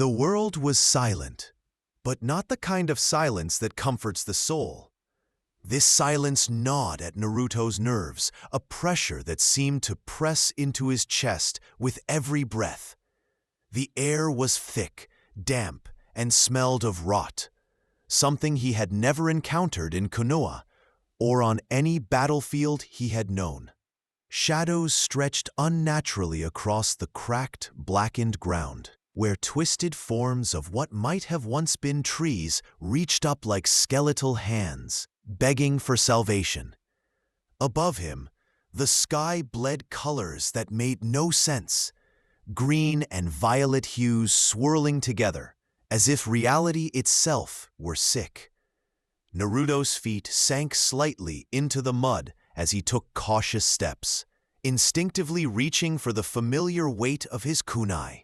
The world was silent, but not the kind of silence that comforts the soul. This silence gnawed at Naruto's nerves, a pressure that seemed to press into his chest with every breath. The air was thick, damp, and smelled of rot, something he had never encountered in Konoha or on any battlefield he had known. Shadows stretched unnaturally across the cracked, blackened ground, where twisted forms of what might have once been trees reached up like skeletal hands, begging for salvation. Above him, the sky bled colors that made no sense, green and violet hues swirling together, as if reality itself were sick. Naruto's feet sank slightly into the mud as he took cautious steps, instinctively reaching for the familiar weight of his kunai.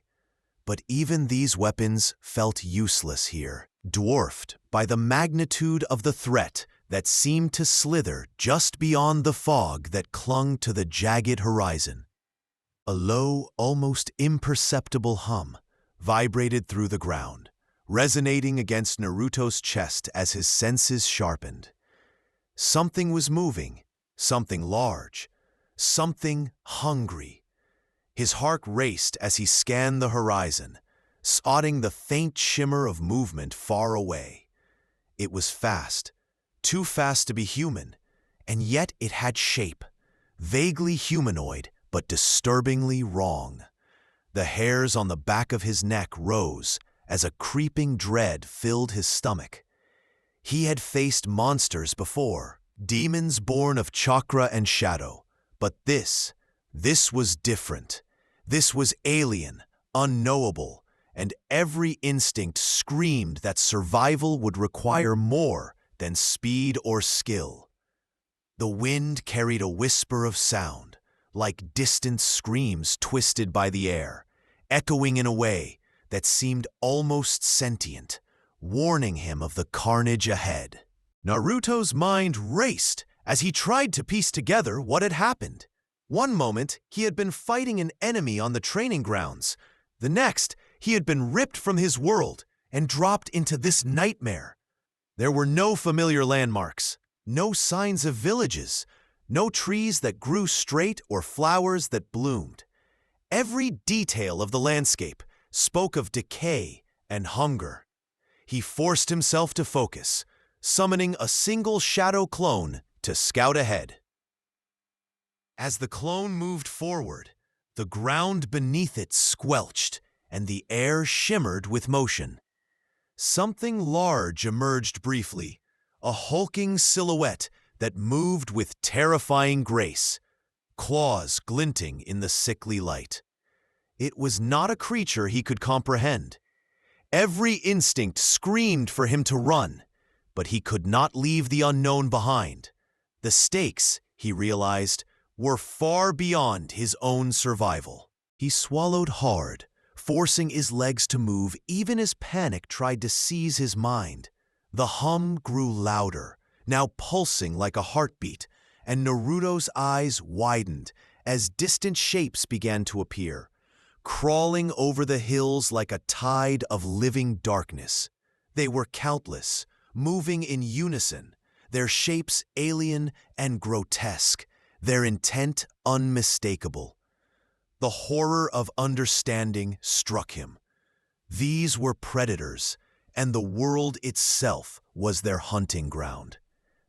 But even these weapons felt useless here, dwarfed by the magnitude of the threat that seemed to slither just beyond the fog that clung to the jagged horizon. A low, almost imperceptible hum vibrated through the ground, resonating against Naruto's chest as his senses sharpened. Something was moving, something large, something hungry. His heart raced as he scanned the horizon, spotting the faint shimmer of movement far away. It was fast, too fast to be human, and yet it had shape, vaguely humanoid but disturbingly wrong. The hairs on the back of his neck rose as a creeping dread filled his stomach. He had faced monsters before, demons born of chakra and shadow, but this was different. This was alien, unknowable, and every instinct screamed that survival would require more than speed or skill. The wind carried a whisper of sound, like distant screams twisted by the air, echoing in a way that seemed almost sentient, warning him of the carnage ahead. Naruto's mind raced as he tried to piece together what had happened. One moment, he had been fighting an enemy on the training grounds. The next, he had been ripped from his world and dropped into this nightmare. There were no familiar landmarks, no signs of villages, no trees that grew straight or flowers that bloomed. Every detail of the landscape spoke of decay and hunger. He forced himself to focus, summoning a single shadow clone to scout ahead. As the clone moved forward, the ground beneath it squelched and the air shimmered with motion. Something large emerged briefly, a hulking silhouette that moved with terrifying grace, claws glinting in the sickly light. It was not a creature he could comprehend. Every instinct screamed for him to run, but he could not leave the unknown behind. The stakes, he realized, were far beyond his own survival. He swallowed hard, forcing his legs to move even as panic tried to seize his mind. The hum grew louder, now pulsing like a heartbeat, and Naruto's eyes widened as distant shapes began to appear, crawling over the hills like a tide of living darkness. They were countless, moving in unison, their shapes alien and grotesque, their intent unmistakable. The horror of understanding struck him. These were predators, and the world itself was their hunting ground.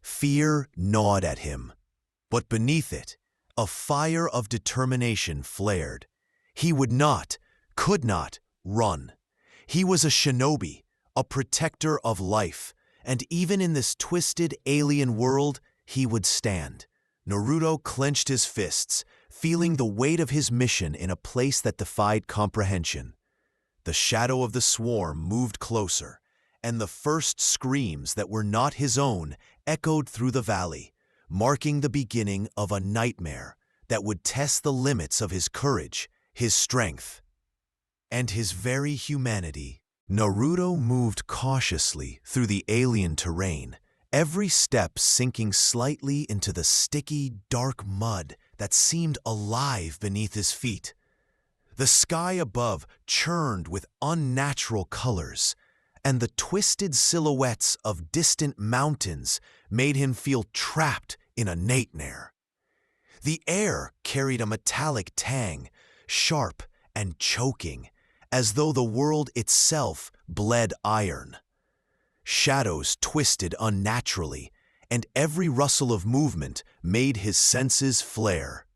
Fear gnawed at him, but beneath it, a fire of determination flared. He would not, could not, run. He was a shinobi, a protector of life, and even in this twisted alien world, he would stand. Naruto clenched his fists, feeling the weight of his mission in a place that defied comprehension. The shadow of the swarm moved closer, and the first screams that were not his own echoed through the valley, marking the beginning of a nightmare that would test the limits of his courage, his strength, and his very humanity. Naruto moved cautiously through the alien terrain, every step sinking slightly into the sticky, dark mud that seemed alive beneath his feet. The sky above churned with unnatural colors, and the twisted silhouettes of distant mountains made him feel trapped in a nightmare. The air carried a metallic tang, sharp and choking, as though the world itself bled iron. Shadows twisted unnaturally, and every rustle of movement made his senses flare.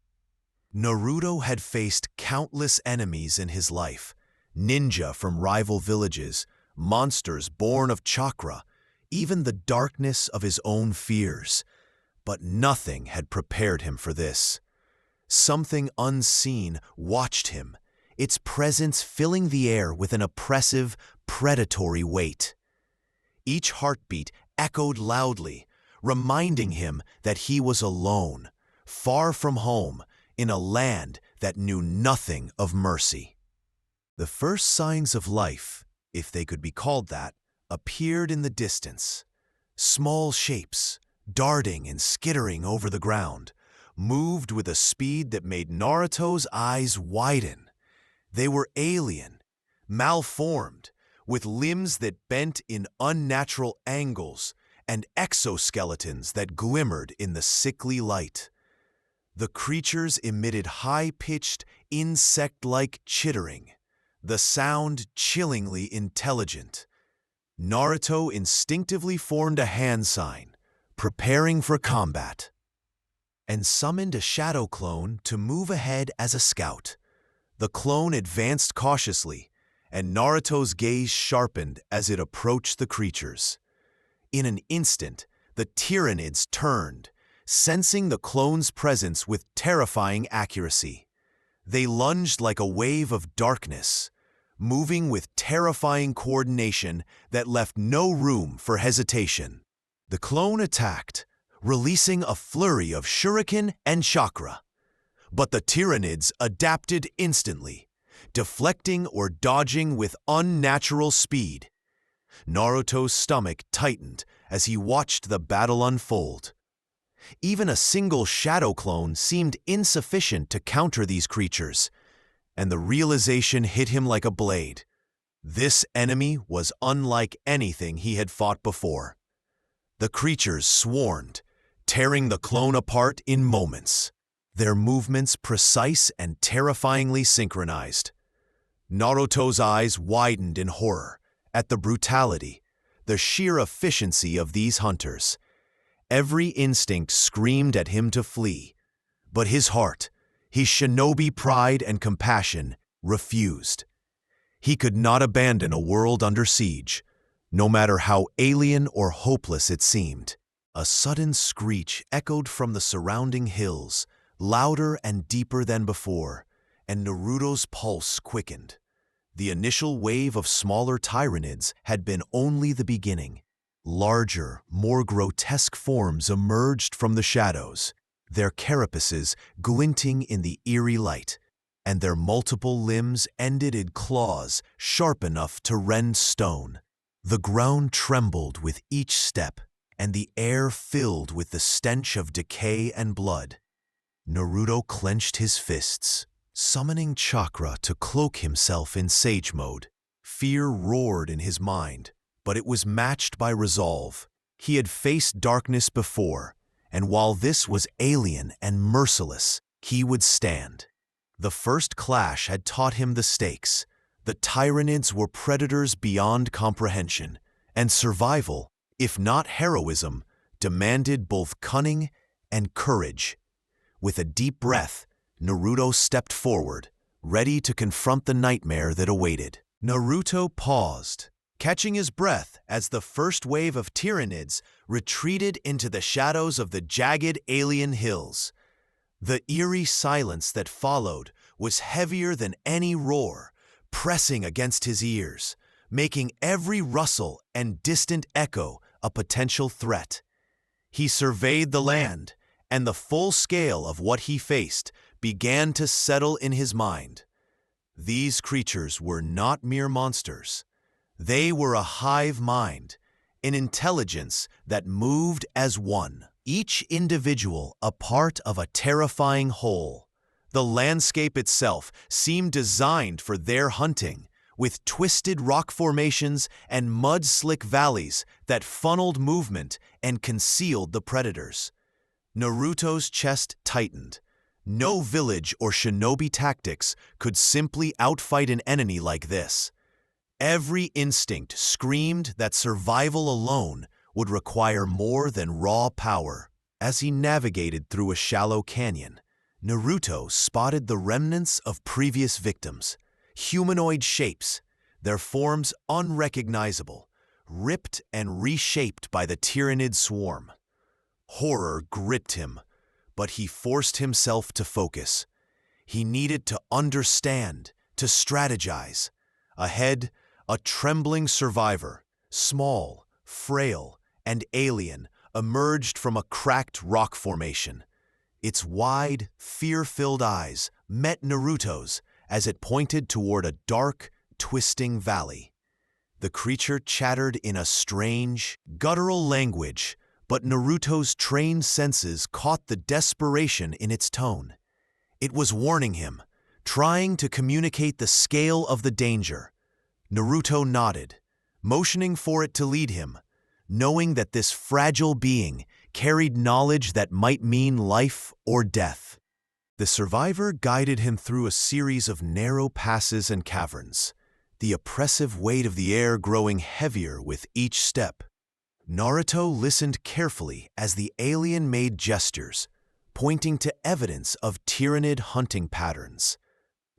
Naruto had faced countless enemies in his life, ninja from rival villages, monsters born of chakra, even the darkness of his own fears. But nothing had prepared him for this. Something unseen watched him, its presence filling the air with an oppressive, predatory weight. Each heartbeat echoed loudly, reminding him that he was alone, far from home, in a land that knew nothing of mercy. The first signs of life, if they could be called that, appeared in the distance. Small shapes, darting and skittering over the ground, moved with a speed that made Naruto's eyes widen. They were alien, malformed, with limbs that bent in unnatural angles and exoskeletons that glimmered in the sickly light. The creatures emitted high-pitched, insect-like chittering, the sound chillingly intelligent. Naruto instinctively formed a hand sign, preparing for combat, and summoned a shadow clone to move ahead as a scout. The clone advanced cautiously, and Naruto's gaze sharpened as it approached the creatures. In an instant, the Tyranids turned, sensing the clone's presence with terrifying accuracy. They lunged like a wave of darkness, moving with terrifying coordination that left no room for hesitation. The clone attacked, releasing a flurry of shuriken and chakra. But the Tyranids adapted instantly, deflecting or dodging with unnatural speed. Naruto's stomach tightened as he watched the battle unfold. Even a single shadow clone seemed insufficient to counter these creatures, and the realization hit him like a blade. This enemy was unlike anything he had fought before. The creatures swarmed, tearing the clone apart in moments, their movements precise and terrifyingly synchronized. Naruto's eyes widened in horror at the brutality, the sheer efficiency of these hunters. Every instinct screamed at him to flee, but his heart, his shinobi pride and compassion, refused. He could not abandon a world under siege, no matter how alien or hopeless it seemed. A sudden screech echoed from the surrounding hills, louder and deeper than before, and Naruto's pulse quickened. The initial wave of smaller Tyranids had been only the beginning. Larger, more grotesque forms emerged from the shadows, their carapaces glinting in the eerie light, and their multiple limbs ended in claws sharp enough to rend stone. The ground trembled with each step, and the air filled with the stench of decay and blood. Naruto clenched his fists, summoning chakra to cloak himself in sage mode. Fear roared in his mind, but it was matched by resolve. He had faced darkness before, and while this was alien and merciless, he would stand. The first clash had taught him the stakes. The Tyranids were predators beyond comprehension, and survival, if not heroism, demanded both cunning and courage. With a deep breath, Naruto stepped forward, ready to confront the nightmare that awaited. Naruto paused, catching his breath as the first wave of Tyranids retreated into the shadows of the jagged alien hills. The eerie silence that followed was heavier than any roar, pressing against his ears, making every rustle and distant echo a potential threat. He surveyed the land, and the full scale of what he faced began to settle in his mind. These creatures were not mere monsters. They were a hive mind, an intelligence that moved as one, each individual a part of a terrifying whole. The landscape itself seemed designed for their hunting, with twisted rock formations and mud-slick valleys that funneled movement and concealed the predators. Naruto's chest tightened. No village or shinobi tactics could simply outfight an enemy like this. Every instinct screamed that survival alone would require more than raw power. As he navigated through a shallow canyon, Naruto spotted the remnants of previous victims, humanoid shapes, their forms unrecognizable, ripped and reshaped by the Tyranid swarm. Horror gripped him, but he forced himself to focus. He needed to understand, to strategize. Ahead, a trembling survivor, small, frail, and alien, emerged from a cracked rock formation. Its wide, fear-filled eyes met Naruto's as it pointed toward a dark, twisting valley. The creature chattered in a strange, guttural language, but Naruto's trained senses caught the desperation in its tone. It was warning him, trying to communicate the scale of the danger. Naruto nodded, motioning for it to lead him, knowing that this fragile being carried knowledge that might mean life or death. The survivor guided him through a series of narrow passes and caverns, the oppressive weight of the air growing heavier with each step. Naruto listened carefully as the alien made gestures, pointing to evidence of Tyranid hunting patterns.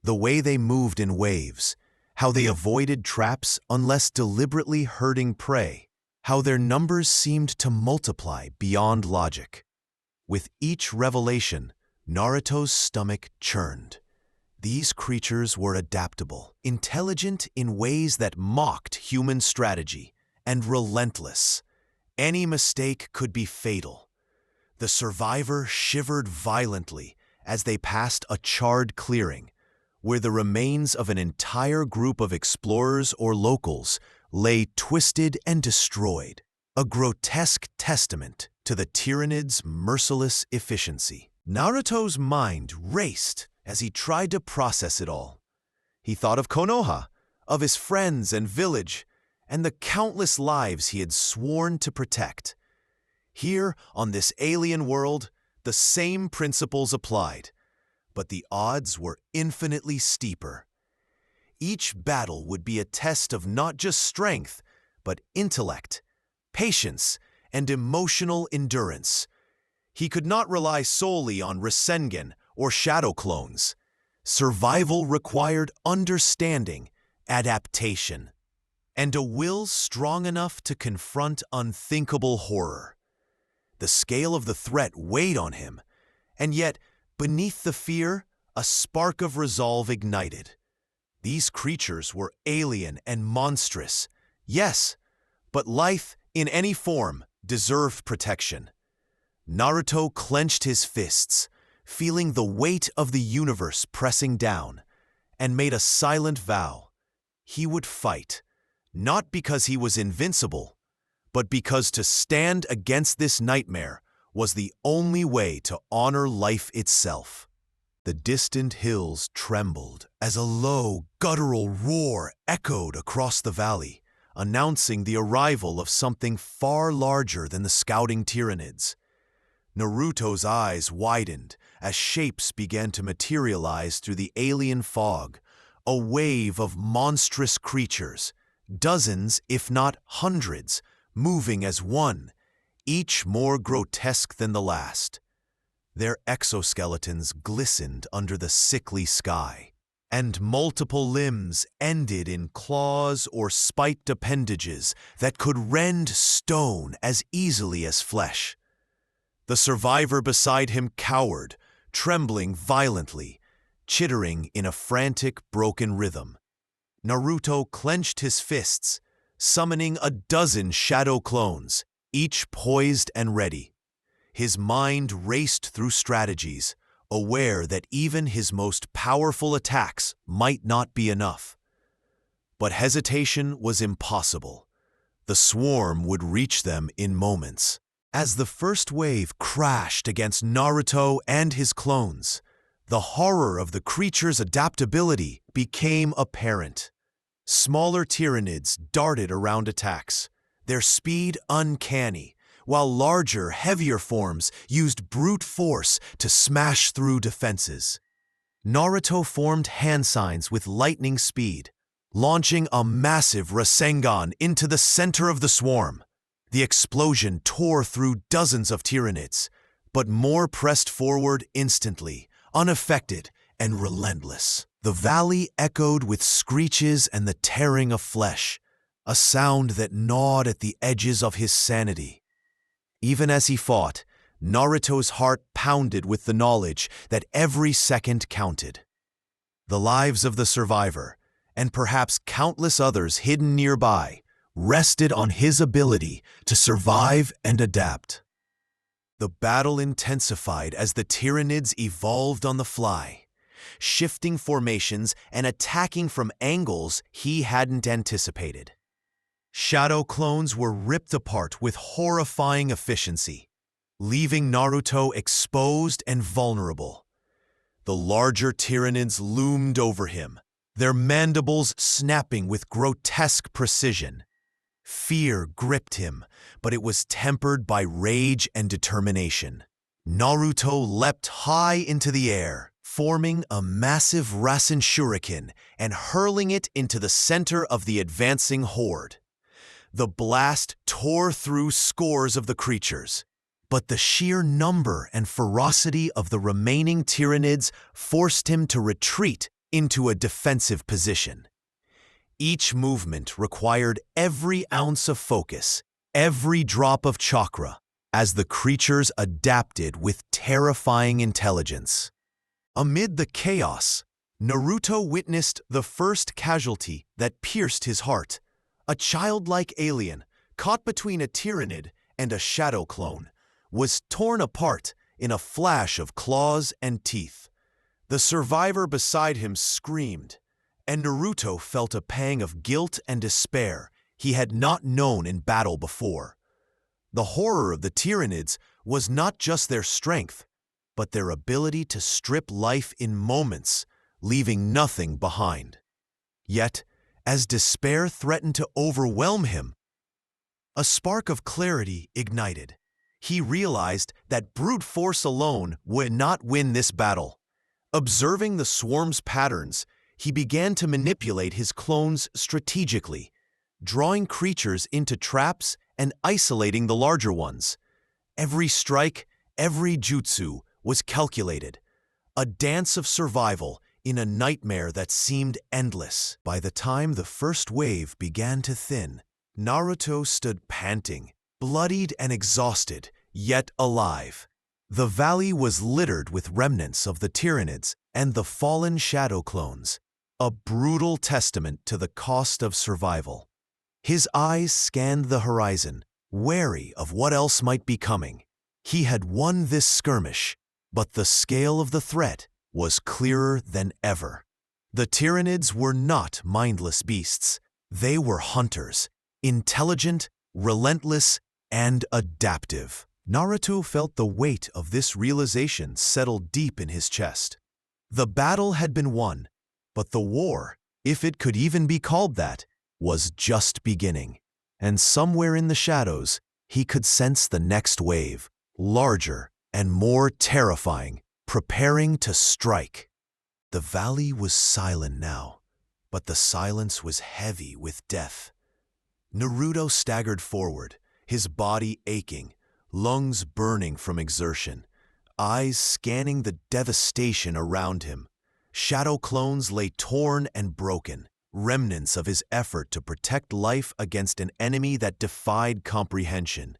The way they moved in waves, how they avoided traps unless deliberately herding prey, how their numbers seemed to multiply beyond logic. With each revelation, Naruto's stomach churned. These creatures were adaptable, intelligent in ways that mocked human strategy, and relentless. Any mistake could be fatal. The survivor shivered violently as they passed a charred clearing, where the remains of an entire group of explorers or locals lay twisted and destroyed, a grotesque testament to the Tyranids' merciless efficiency. Naruto's mind raced as he tried to process it all. He thought of Konoha, of his friends and village, and the countless lives he had sworn to protect. Here, on this alien world, the same principles applied, but the odds were infinitely steeper. Each battle would be a test of not just strength, but intellect, patience, and emotional endurance. He could not rely solely on Rasengan or shadow clones. Survival required understanding, adaptation, and a will strong enough to confront unthinkable horror. The scale of the threat weighed on him, and yet, beneath the fear, a spark of resolve ignited. These creatures were alien and monstrous, yes, but life, in any form, deserved protection. Naruto clenched his fists, feeling the weight of the universe pressing down, and made a silent vow. He would fight, not because he was invincible, but because to stand against this nightmare was the only way to honor life itself. The distant hills trembled as a low, guttural roar echoed across the valley, announcing the arrival of something far larger than the scouting Tyranids. Naruto's eyes widened as shapes began to materialize through the alien fog, a wave of monstrous creatures, dozens, if not hundreds, moving as one, each more grotesque than the last. Their exoskeletons glistened under the sickly sky, and multiple limbs ended in claws or spiked appendages that could rend stone as easily as flesh. The survivor beside him cowered, trembling violently, chittering in a frantic, broken rhythm. Naruto clenched his fists, summoning a dozen shadow clones, each poised and ready. His mind raced through strategies, aware that even his most powerful attacks might not be enough. But hesitation was impossible. The swarm would reach them in moments. As the first wave crashed against Naruto and his clones, the horror of the creature's adaptability became apparent. Smaller Tyranids darted around attacks, their speed uncanny, while larger, heavier forms used brute force to smash through defenses. Naruto formed hand signs with lightning speed, launching a massive Rasengan into the center of the swarm. The explosion tore through dozens of Tyranids, but more pressed forward instantly, unaffected and relentless. The valley echoed with screeches and the tearing of flesh, a sound that gnawed at the edges of his sanity. Even as he fought, Naruto's heart pounded with the knowledge that every second counted. The lives of the survivor, and perhaps countless others hidden nearby, rested on his ability to survive and adapt. The battle intensified as the Tyranids evolved on the fly, shifting formations and attacking from angles he hadn't anticipated. Shadow clones were ripped apart with horrifying efficiency, leaving Naruto exposed and vulnerable. The larger Tyranids loomed over him, their mandibles snapping with grotesque precision. Fear gripped him, but it was tempered by rage and determination. Naruto leapt high into the air, forming a massive Rasen shuriken and hurling it into the center of the advancing horde. The blast tore through scores of the creatures, but the sheer number and ferocity of the remaining Tyranids forced him to retreat into a defensive position. Each movement required every ounce of focus, every drop of chakra, as the creatures adapted with terrifying intelligence. Amid the chaos, Naruto witnessed the first casualty that pierced his heart. A childlike alien, caught between a Tyranid and a shadow clone, was torn apart in a flash of claws and teeth. The survivor beside him screamed, and Naruto felt a pang of guilt and despair he had not known in battle before. The horror of the Tyranids was not just their strength, but their ability to strip life in moments, leaving nothing behind. Yet, as despair threatened to overwhelm him, a spark of clarity ignited. He realized that brute force alone would not win this battle. Observing the swarm's patterns, he began to manipulate his clones strategically, drawing creatures into traps and isolating the larger ones. Every strike, every jutsu was calculated, a dance of survival in a nightmare that seemed endless. By the time the first wave began to thin, Naruto stood panting, bloodied and exhausted, yet alive. The valley was littered with remnants of the Tyranids and the fallen shadow clones, a brutal testament to the cost of survival. His eyes scanned the horizon, wary of what else might be coming. He had won this skirmish, but the scale of the threat was clearer than ever. The Tyranids were not mindless beasts. They were hunters, intelligent, relentless, and adaptive. Naruto felt the weight of this realization settle deep in his chest. The battle had been won, but the war, if it could even be called that, was just beginning. And somewhere in the shadows, he could sense the next wave, larger and more terrifying, preparing to strike. The valley was silent now, but the silence was heavy with death. Naruto staggered forward, his body aching, lungs burning from exertion, eyes scanning the devastation around him. Shadow clones lay torn and broken, remnants of his effort to protect life against an enemy that defied comprehension.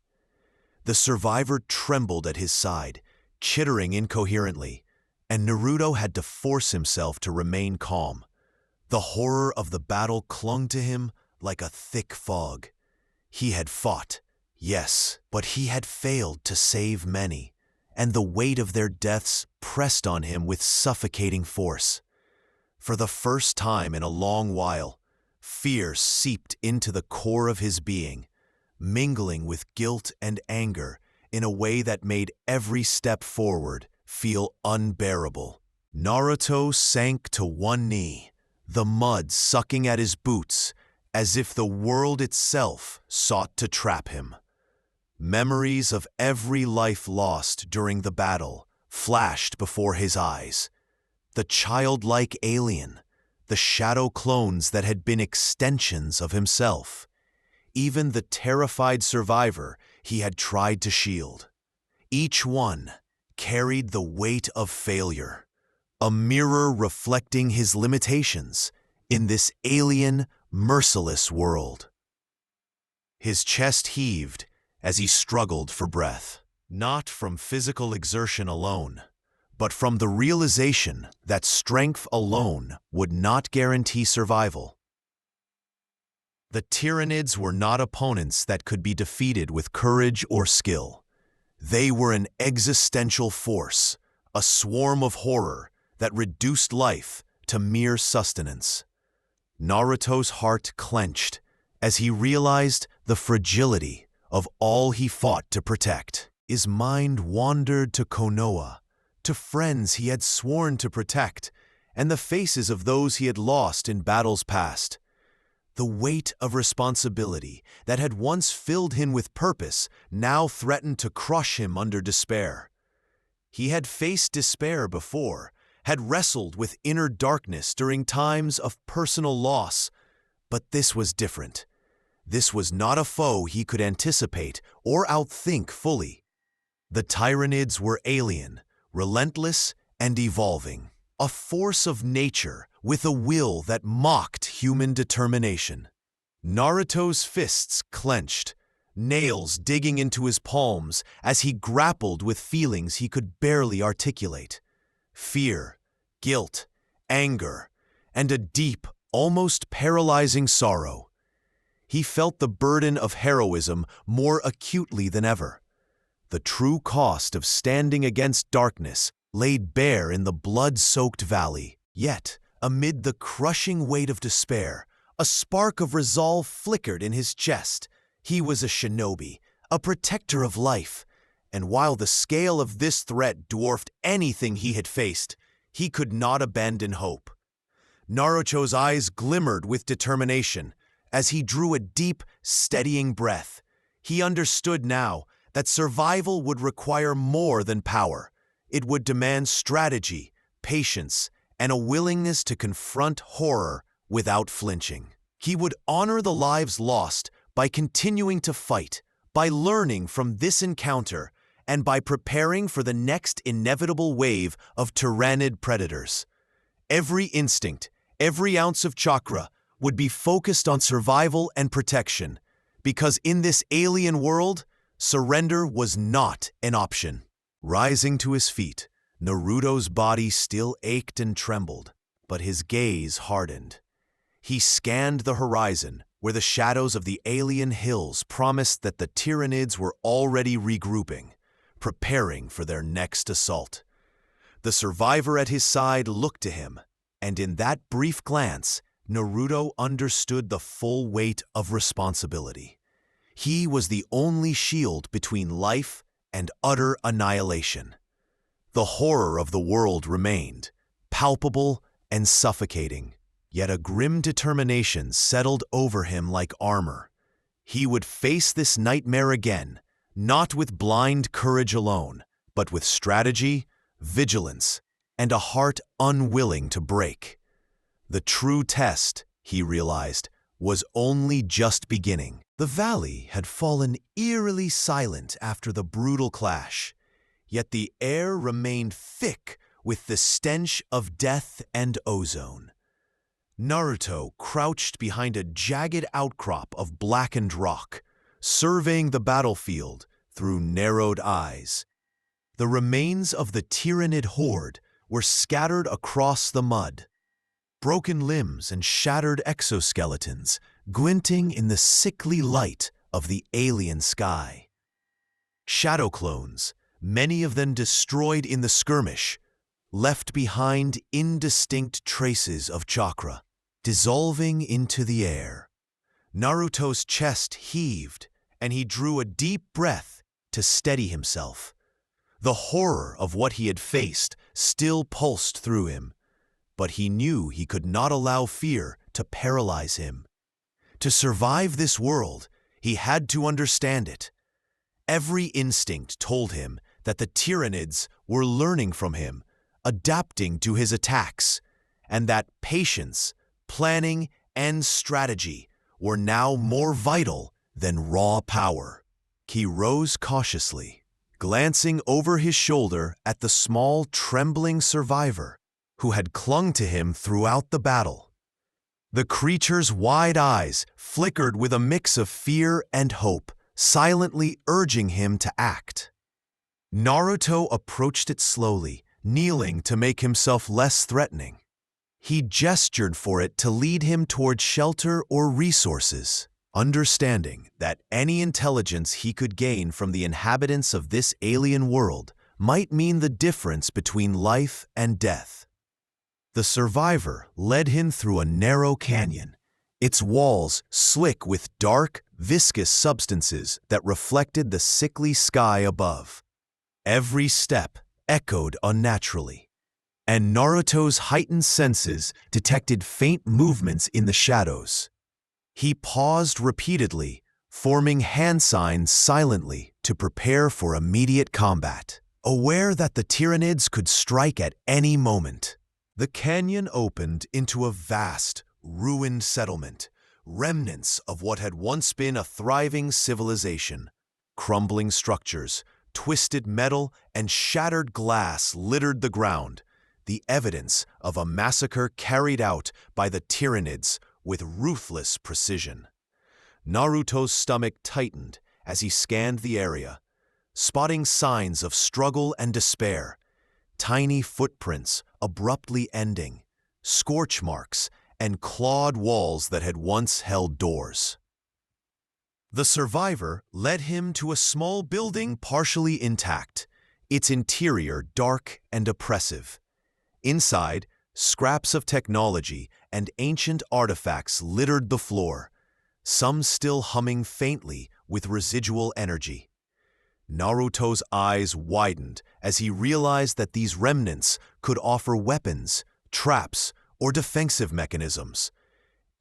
The survivor trembled at his side, chittering incoherently, and Naruto had to force himself to remain calm. The horror of the battle clung to him like a thick fog. He had fought, yes, but he had failed to save many, and the weight of their deaths pressed on him with suffocating force. For the first time in a long while, fear seeped into the core of his being, mingling with guilt and anger in a way that made every step forward feel unbearable. Naruto sank to one knee, the mud sucking at his boots, as if the world itself sought to trap him. Memories of every life lost during the battle flashed before his eyes. The childlike alien, the shadow clones that had been extensions of himself, even the terrified survivor he had tried to shield. Each one carried the weight of failure, a mirror reflecting his limitations in this alien, merciless world. His chest heaved as he struggled for breath, not from physical exertion alone, but from the realization that strength alone would not guarantee survival. The Tyranids were not opponents that could be defeated with courage or skill. They were an existential force, a swarm of horror that reduced life to mere sustenance. Naruto's heart clenched as he realized the fragility of all he fought to protect. His mind wandered to Konoha, to friends he had sworn to protect, and the faces of those he had lost in battles past. The weight of responsibility that had once filled him with purpose now threatened to crush him under despair. He had faced despair before, had wrestled with inner darkness during times of personal loss, but this was different. This was not a foe he could anticipate or outthink fully. The Tyranids were alien, relentless, and evolving, a force of nature with a will that mocked human determination. Naruto's fists clenched, nails digging into his palms as he grappled with feelings he could barely articulate. Fear, guilt, anger, and a deep, almost paralyzing sorrow. He felt the burden of heroism more acutely than ever. The true cost of standing against darkness laid bare in the blood-soaked valley. Yet, amid the crushing weight of despair, a spark of resolve flickered in his chest. He was a shinobi, a protector of life, and while the scale of this threat dwarfed anything he had faced, he could not abandon hope. Naruto's eyes glimmered with determination as he drew a deep, steadying breath. He understood now that survival would require more than power. It would demand strategy, patience, and a willingness to confront horror without flinching. He would honor the lives lost by continuing to fight, by learning from this encounter, and by preparing for the next inevitable wave of Tyranid predators. Every instinct, every ounce of chakra would be focused on survival and protection, because in this alien world, surrender was not an option. Rising to his feet, Naruto's body still ached and trembled, but his gaze hardened. He scanned the horizon, where the shadows of the alien hills promised that the Tyranids were already regrouping, preparing for their next assault. The survivor at his side looked to him, and in that brief glance, Naruto understood the full weight of responsibility. He was the only shield between life and utter annihilation. The horror of the world remained, palpable and suffocating, yet a grim determination settled over him like armor. He would face this nightmare again, not with blind courage alone, but with strategy, vigilance, and a heart unwilling to break. The true test, he realized, was only just beginning. The valley had fallen eerily silent after the brutal clash, yet the air remained thick with the stench of death and ozone. Naruto crouched behind a jagged outcrop of blackened rock, surveying the battlefield through narrowed eyes. The remains of the Tyranid horde were scattered across the mud, broken limbs and shattered exoskeletons glinting in the sickly light of the alien sky. Shadow clones, many of them destroyed in the skirmish, left behind indistinct traces of chakra, dissolving into the air. Naruto's chest heaved, and he drew a deep breath to steady himself. The horror of what he had faced still pulsed through him, but he knew he could not allow fear to paralyze him. To survive this world, he had to understand it. Every instinct told him that the Tyranids were learning from him, adapting to his attacks, and that patience, planning, and strategy were now more vital than raw power. He rose cautiously, glancing over his shoulder at the small, trembling survivor who had clung to him throughout the battle. The creature's wide eyes flickered with a mix of fear and hope, silently urging him to act. Naruto approached it slowly, kneeling to make himself less threatening. He gestured for it to lead him toward shelter or resources, understanding that any intelligence he could gain from the inhabitants of this alien world might mean the difference between life and death. The survivor led him through a narrow canyon, its walls slick with dark, viscous substances that reflected the sickly sky above. Every step echoed unnaturally, and Naruto's heightened senses detected faint movements in the shadows. He paused repeatedly, forming hand signs silently to prepare for immediate combat, aware that the Tyranids could strike at any moment. The canyon opened into a vast, ruined settlement, remnants of what had once been a thriving civilization. Crumbling structures, twisted metal, and shattered glass littered the ground, the evidence of a massacre carried out by the Tyranids with ruthless precision. Naruto's stomach tightened as he scanned the area, spotting signs of struggle and despair. Tiny footprints abruptly ending, scorch marks, and clawed walls that had once held doors. The survivor led him to a small building partially intact, its interior dark and oppressive. Inside, scraps of technology and ancient artifacts littered the floor, some still humming faintly with residual energy. Naruto's eyes widened as he realized that these remnants could offer weapons, traps, or defensive mechanisms.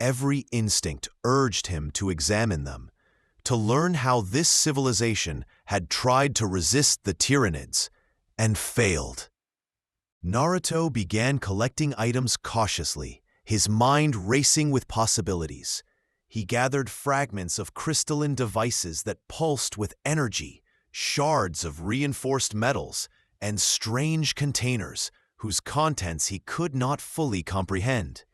Every instinct urged him to examine them, to learn how this civilization had tried to resist the Tyranids and failed. Naruto began collecting items cautiously, his mind racing with possibilities. He gathered fragments of crystalline devices that pulsed with energy, shards of reinforced metals, and strange containers whose contents he could not fully comprehend.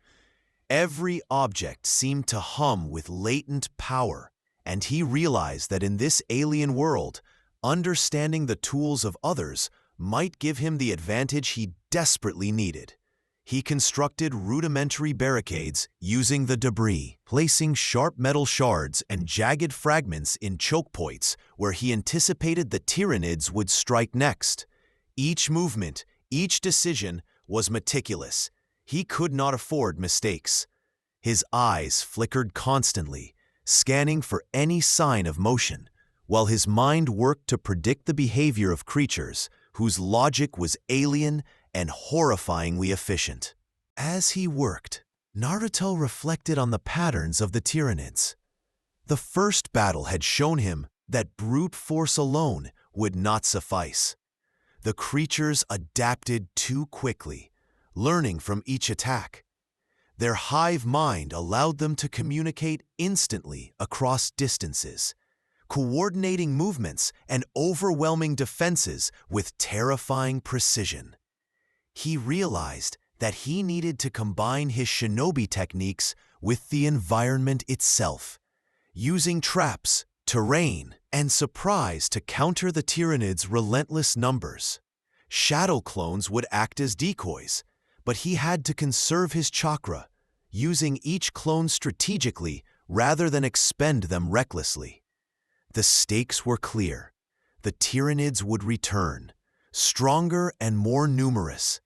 Every object seemed to hum with latent power, and he realized that in this alien world, understanding the tools of others might give him the advantage he desperately needed. He constructed rudimentary barricades using the debris, placing sharp metal shards and jagged fragments in choke points where he anticipated the Tyranids would strike next. Each movement, each decision was meticulous. He could not afford mistakes. His eyes flickered constantly, scanning for any sign of motion, while his mind worked to predict the behavior of creatures whose logic was alien and horrifyingly efficient. As he worked, Naruto reflected on the patterns of the Tyranids. The first battle had shown him that brute force alone would not suffice. The creatures adapted too quickly, learning from each attack. Their hive mind allowed them to communicate instantly across distances, coordinating movements and overwhelming defenses with terrifying precision. He realized that he needed to combine his shinobi techniques with the environment itself, using traps, terrain, and surprise to counter the Tyranids' relentless numbers. Shadow clones would act as decoys, but he had to conserve his chakra, using each clone strategically rather than expend them recklessly. The stakes were clear. The Tyranids would return, stronger and more numerous,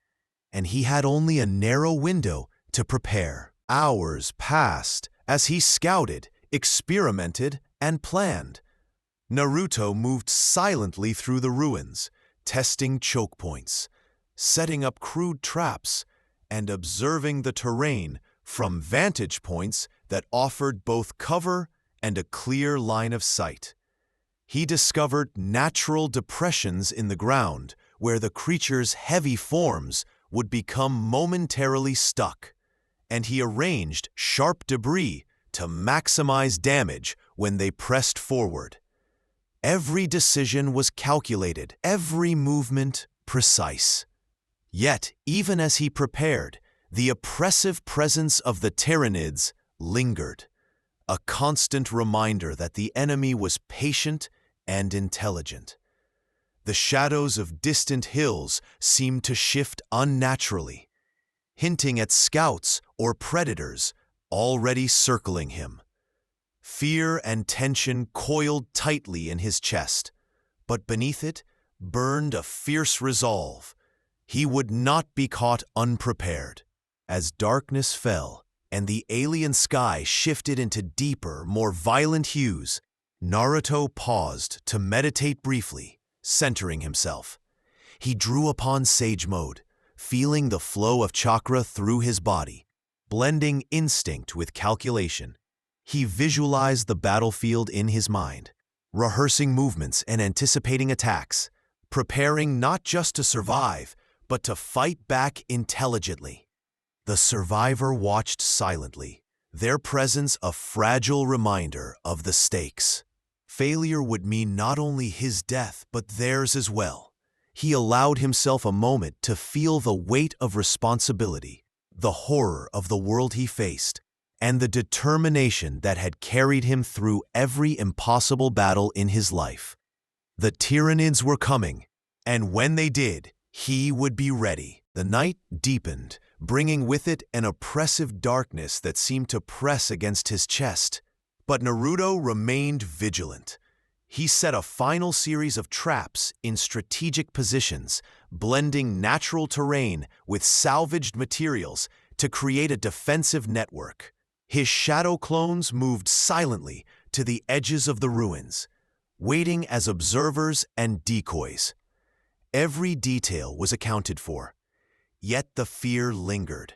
and he had only a narrow window to prepare. Hours passed as he scouted, experimented, and planned. Naruto moved silently through the ruins, testing choke points, setting up crude traps, and observing the terrain from vantage points that offered both cover and a clear line of sight. He discovered natural depressions in the ground where the creature's heavy forms would become momentarily stuck, and he arranged sharp debris to maximize damage when they pressed forward. Every decision was calculated, every movement precise. Yet, even as he prepared, the oppressive presence of the Tyranids lingered, a constant reminder that the enemy was patient and intelligent. The shadows of distant hills seemed to shift unnaturally, hinting at scouts or predators already circling him. Fear and tension coiled tightly in his chest, but beneath it burned a fierce resolve. He would not be caught unprepared. As darkness fell and the alien sky shifted into deeper, more violent hues, Naruto paused to meditate briefly, centering himself. He drew upon Sage Mode, feeling the flow of chakra through his body, blending instinct with calculation. He visualized the battlefield in his mind, rehearsing movements and anticipating attacks, preparing not just to survive, but to fight back intelligently. The survivor watched silently, their presence a fragile reminder of the stakes. Failure would mean not only his death, but theirs as well. He allowed himself a moment to feel the weight of responsibility, the horror of the world he faced, and the determination that had carried him through every impossible battle in his life. The Tyranids were coming, and when they did, he would be ready. The night deepened, bringing with it an oppressive darkness that seemed to press against his chest. But Naruto remained vigilant. He set a final series of traps in strategic positions, blending natural terrain with salvaged materials to create a defensive network. His shadow clones moved silently to the edges of the ruins, waiting as observers and decoys. Every detail was accounted for, yet the fear lingered.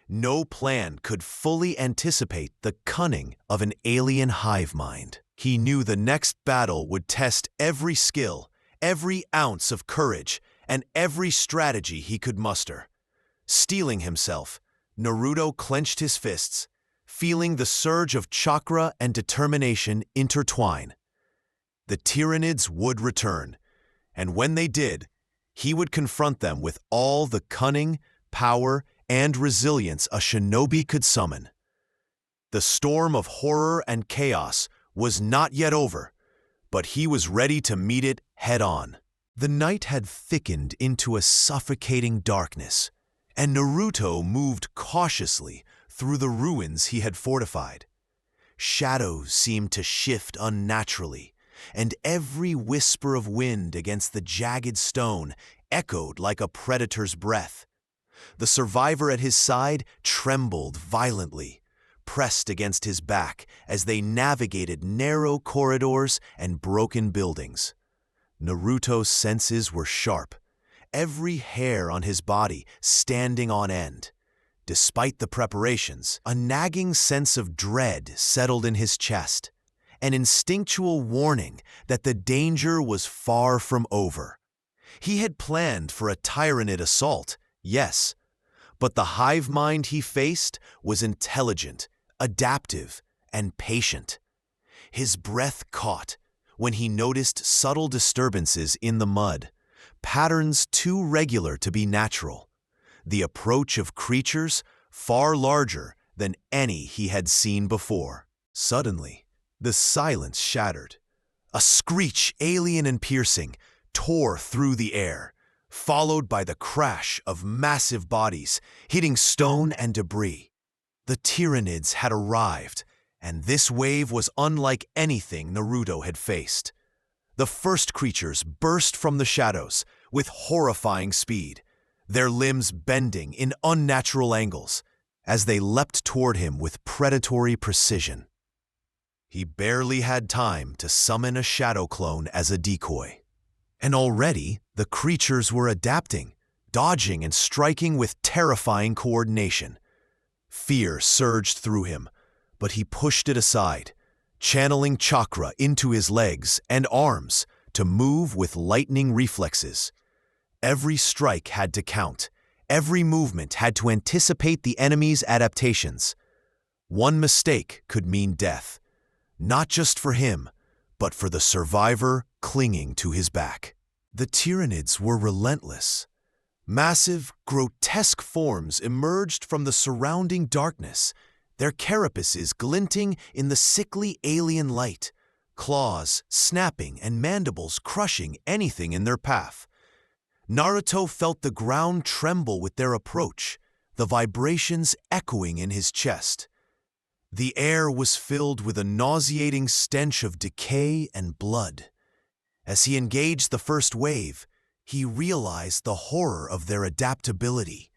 No plan could fully anticipate the cunning of an alien hive mind. He knew the next battle would test every skill, every ounce of courage, and every strategy he could muster. Steeling himself, Naruto clenched his fists, feeling the surge of chakra and determination intertwine. The Tyranids would return, and when they did, he would confront them with all the cunning, power, and resilience a shinobi could summon. The storm of horror and chaos was not yet over, but he was ready to meet it head-on. The night had thickened into a suffocating darkness, and Naruto moved cautiously through the ruins he had fortified. Shadows seemed to shift unnaturally, and every whisper of wind against the jagged stone echoed like a predator's breath. The survivor at his side trembled violently, pressed against his back as they navigated narrow corridors and broken buildings. Naruto's senses were sharp, every hair on his body standing on end. Despite the preparations, a nagging sense of dread settled in his chest, an instinctual warning that the danger was far from over. He had planned for a Tyranid assault, yes, but the hive mind he faced was intelligent, adaptive, and patient. His breath caught when he noticed subtle disturbances in the mud, patterns too regular to be natural. The approach of creatures far larger than any he had seen before. Suddenly, the silence shattered. A screech, alien and piercing, tore through the air, followed by the crash of massive bodies hitting stone and debris. The Tyranids had arrived, and this wave was unlike anything Naruto had faced. The first creatures burst from the shadows with horrifying speed, their limbs bending in unnatural angles as they leapt toward him with predatory precision. He barely had time to summon a shadow clone as a decoy. And already, the creatures were adapting, dodging and striking with terrifying coordination. Fear surged through him, but he pushed it aside, channeling chakra into his legs and arms to move with lightning reflexes. Every strike had to count. Every movement had to anticipate the enemy's adaptations. One mistake could mean death, not just for him, but for the survivor clinging to his back. The Tyranids were relentless. Massive, grotesque forms emerged from the surrounding darkness, their carapaces glinting in the sickly alien light, claws snapping and mandibles crushing anything in their path. Naruto felt the ground tremble with their approach, the vibrations echoing in his chest. The air was filled with a nauseating stench of decay and blood. As he engaged the first wave, he realized the horror of their adaptability.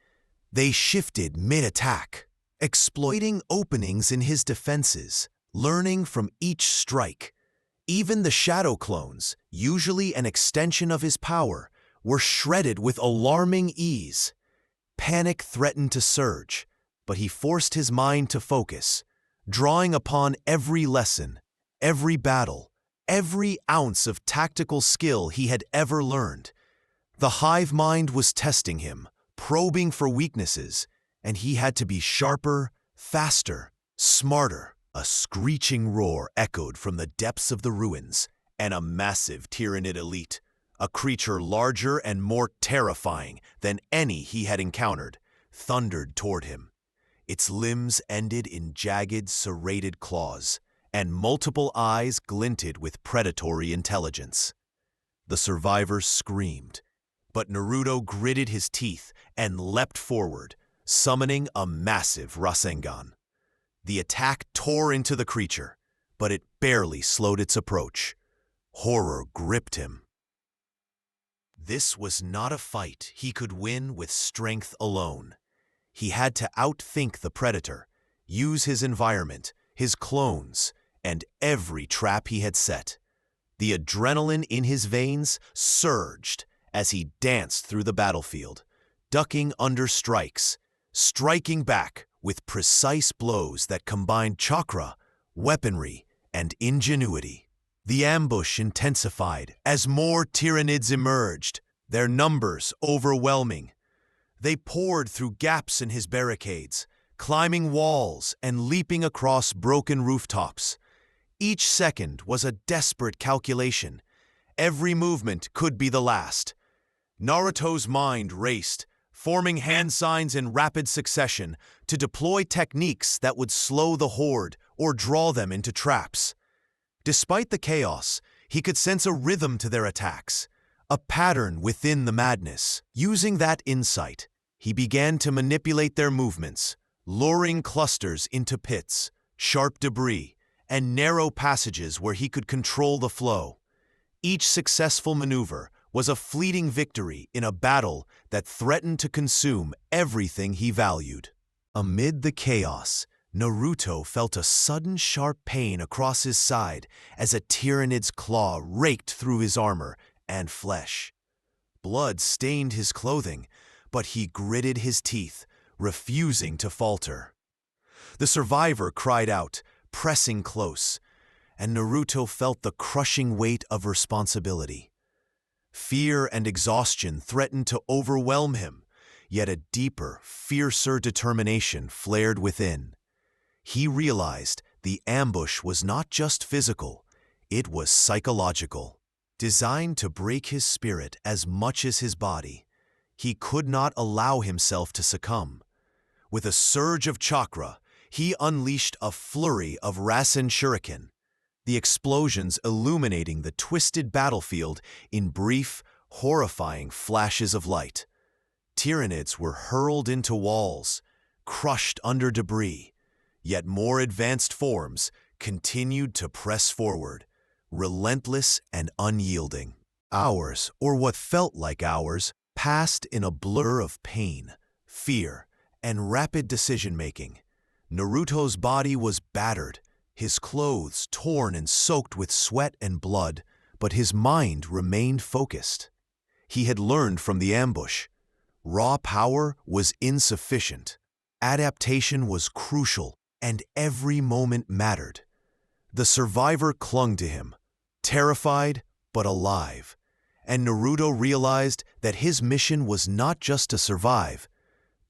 They shifted mid-attack, exploiting openings in his defenses, learning from each strike. Even the shadow clones, usually an extension of his power, were shredded with alarming ease. Panic threatened to surge, but he forced his mind to focus, drawing upon every lesson, every battle, every ounce of tactical skill he had ever learned. The Hive Mind was testing him, probing for weaknesses, and he had to be sharper, faster, smarter. A screeching roar echoed from the depths of the ruins, and a massive Tyranid elite, a creature larger and more terrifying than any he had encountered, thundered toward him. Its limbs ended in jagged, serrated claws, and multiple eyes glinted with predatory intelligence. The survivors screamed, but Naruto gritted his teeth and leapt forward, summoning a massive Rasengan. The attack tore into the creature, but it barely slowed its approach. Horror gripped him. This was not a fight he could win with strength alone. He had to outthink the predator, use his environment, his clones, and every trap he had set. The adrenaline in his veins surged as he danced through the battlefield, ducking under strikes, striking back with precise blows that combined chakra, weaponry, and ingenuity. The ambush intensified as more Tyranids emerged, their numbers overwhelming. They poured through gaps in his barricades, climbing walls and leaping across broken rooftops. Each second was a desperate calculation. Every movement could be the last. Naruto's mind raced, forming hand signs in rapid succession to deploy techniques that would slow the horde or draw them into traps. Despite the chaos, he could sense a rhythm to their attacks, a pattern within the madness. Using that insight, he began to manipulate their movements, luring clusters into pits, sharp debris, and narrow passages where he could control the flow. Each successful maneuver was a fleeting victory in a battle that threatened to consume everything he valued. Amid the chaos, Naruto felt a sudden sharp pain across his side as a Tyranid's claw raked through his armor and flesh. Blood stained his clothing, but he gritted his teeth, refusing to falter. The survivor cried out, pressing close, and Naruto felt the crushing weight of responsibility. Fear and exhaustion threatened to overwhelm him, yet a deeper, fiercer determination flared within. He realized the ambush was not just physical, it was psychological. Designed to break his spirit as much as his body, he could not allow himself to succumb. With a surge of chakra, he unleashed a flurry of Rasen Shuriken, the explosions illuminating the twisted battlefield in brief, horrifying flashes of light. Tyranids were hurled into walls, crushed under debris, yet more advanced forms continued to press forward, relentless and unyielding. Hours, or what felt like hours, passed in a blur of pain, fear, and rapid decision-making. Naruto's body was battered, his clothes torn and soaked with sweat and blood, but his mind remained focused. He had learned from the ambush. Raw power was insufficient. Adaptation was crucial, and every moment mattered. The survivor clung to him, terrified but alive, and Naruto realized that his mission was not just to survive,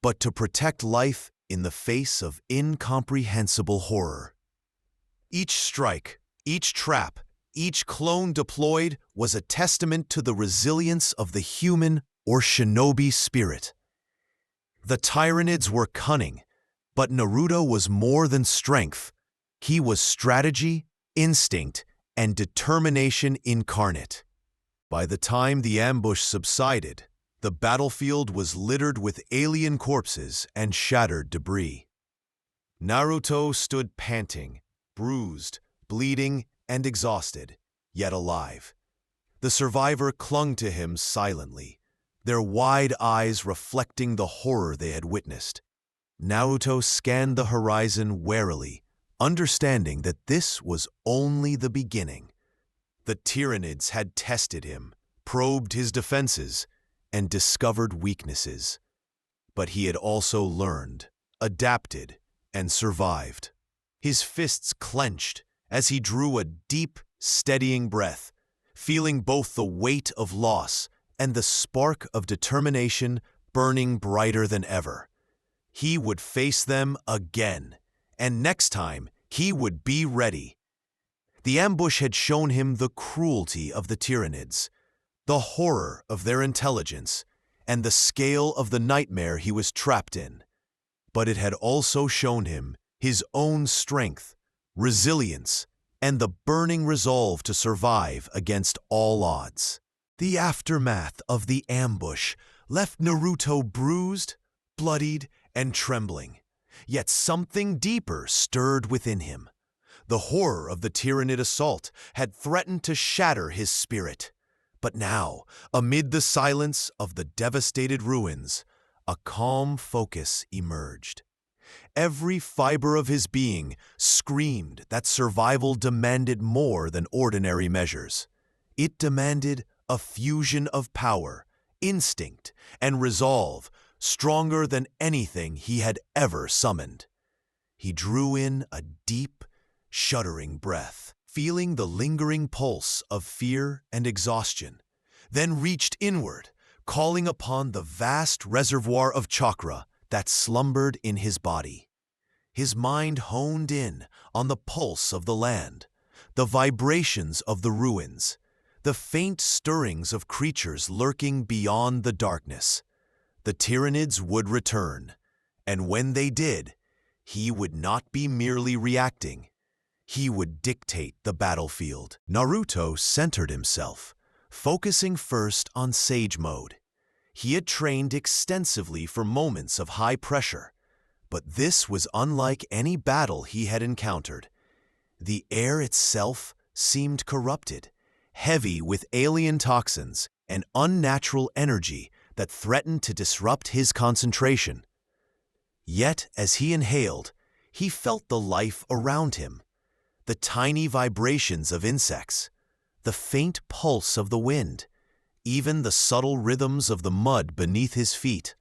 but to protect life in the face of incomprehensible horror. Each strike, each trap, each clone deployed was a testament to the resilience of the human or shinobi spirit. The Tyranids were cunning, but Naruto was more than strength. He was strategy, instinct, and determination incarnate. By the time the ambush subsided, the battlefield was littered with alien corpses and shattered debris. Naruto stood panting, bruised, bleeding, and exhausted, yet alive. The survivor clung to him silently, their wide eyes reflecting the horror they had witnessed. Naruto scanned the horizon warily, understanding that this was only the beginning. The Tyranids had tested him, probed his defenses, and discovered weaknesses. But he had also learned, adapted, and survived. His fists clenched as he drew a deep, steadying breath, feeling both the weight of loss and the spark of determination burning brighter than ever. He would face them again, and next time he would be ready. The ambush had shown him the cruelty of the Tyranids, the horror of their intelligence, and the scale of the nightmare he was trapped in. But it had also shown him his own strength, resilience, and the burning resolve to survive against all odds. The aftermath of the ambush left Naruto bruised, bloodied, and trembling. Yet something deeper stirred within him. The horror of the Tyranid assault had threatened to shatter his spirit. But now, amid the silence of the devastated ruins, a calm focus emerged. Every fiber of his being screamed that survival demanded more than ordinary measures. It demanded a fusion of power, instinct, and resolve stronger than anything he had ever summoned. He drew in a deep, shuddering breath, feeling the lingering pulse of fear and exhaustion, then reached inward, calling upon the vast reservoir of chakra that slumbered in his body. His mind honed in on the pulse of the land, the vibrations of the ruins, the faint stirrings of creatures lurking beyond the darkness. The Tyranids would return, and when they did, he would not be merely reacting. He would dictate the battlefield. Naruto centered himself, focusing first on Sage Mode. He had trained extensively for moments of high pressure, but this was unlike any battle he had encountered. The air itself seemed corrupted, heavy with alien toxins and unnatural energy that threatened to disrupt his concentration. Yet, as he inhaled, he felt the life around him, the tiny vibrations of insects, the faint pulse of the wind, even the subtle rhythms of the mud beneath his feet.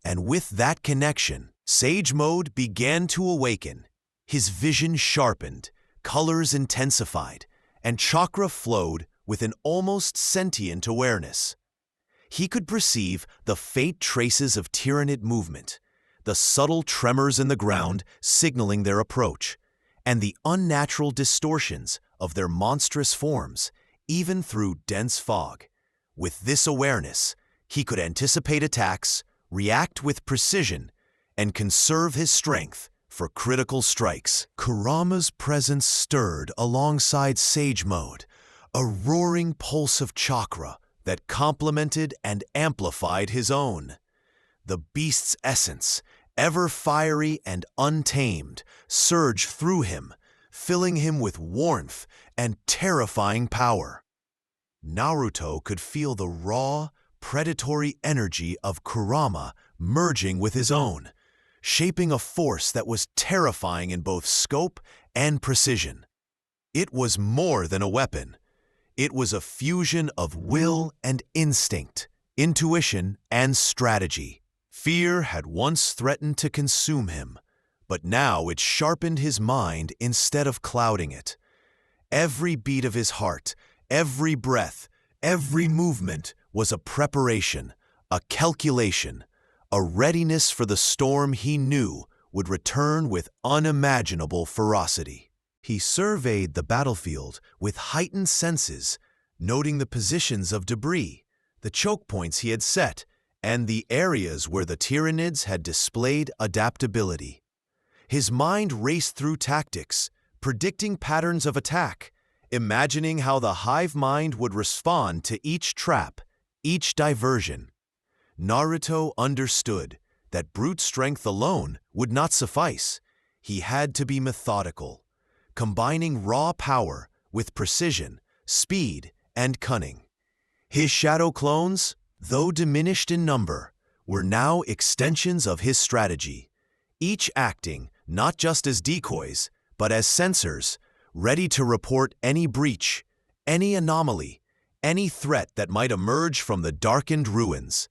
And with that connection, Sage Mode began to awaken. His vision sharpened, colors intensified, and chakra flowed with an almost sentient awareness. He could perceive the faint traces of Tyranid movement, the subtle tremors in the ground signaling their approach, and the unnatural distortions of their monstrous forms, even through dense fog. With this awareness, he could anticipate attacks, react with precision, and conserve his strength for critical strikes. Kurama's presence stirred alongside Sage Mode, a roaring pulse of chakra that complemented and amplified his own. The beast's essence, ever fiery and untamed, surged through him, filling him with warmth and terrifying power. Naruto could feel the raw, predatory energy of Kurama merging with his own, shaping a force that was terrifying in both scope and precision. It was more than a weapon. It was a fusion of will and instinct, intuition and strategy. Fear had once threatened to consume him, but now it sharpened his mind instead of clouding it. Every beat of his heart, every breath, every movement was a preparation, a calculation, a readiness for the storm he knew would return with unimaginable ferocity. He surveyed the battlefield with heightened senses, noting the positions of debris, the choke points he had set, and the areas where the Tyranids had displayed adaptability. His mind raced through tactics, predicting patterns of attack, imagining how the Hive Mind would respond to each trap, each diversion. Naruto understood that brute strength alone would not suffice. He had to be methodical, combining raw power with precision, speed, and cunning. His shadow clones, though diminished in number, were now extensions of his strategy, each acting not just as decoys, but as sensors, ready to report any breach, any anomaly, any threat that might emerge from the darkened ruins.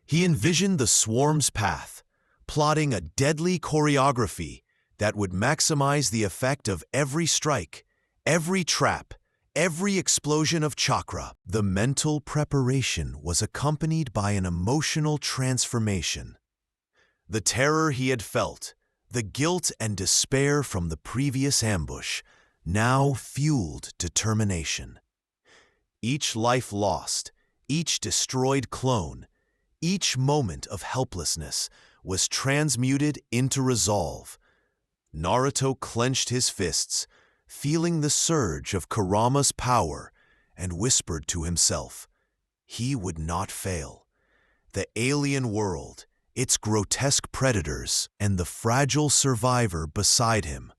He envisioned the swarm's path, plotting a deadly choreography that would maximize the effect of every strike, every trap, every explosion of chakra. The mental preparation was accompanied by an emotional transformation. The terror he had felt, the guilt and despair from the previous ambush, now fueled determination. Each life lost, each destroyed clone, each moment of helplessness was transmuted into resolve. Naruto clenched his fists, feeling the surge of Kurama's power, and whispered to himself, he would not fail. The alien world, its grotesque predators, and the fragile survivor beside him,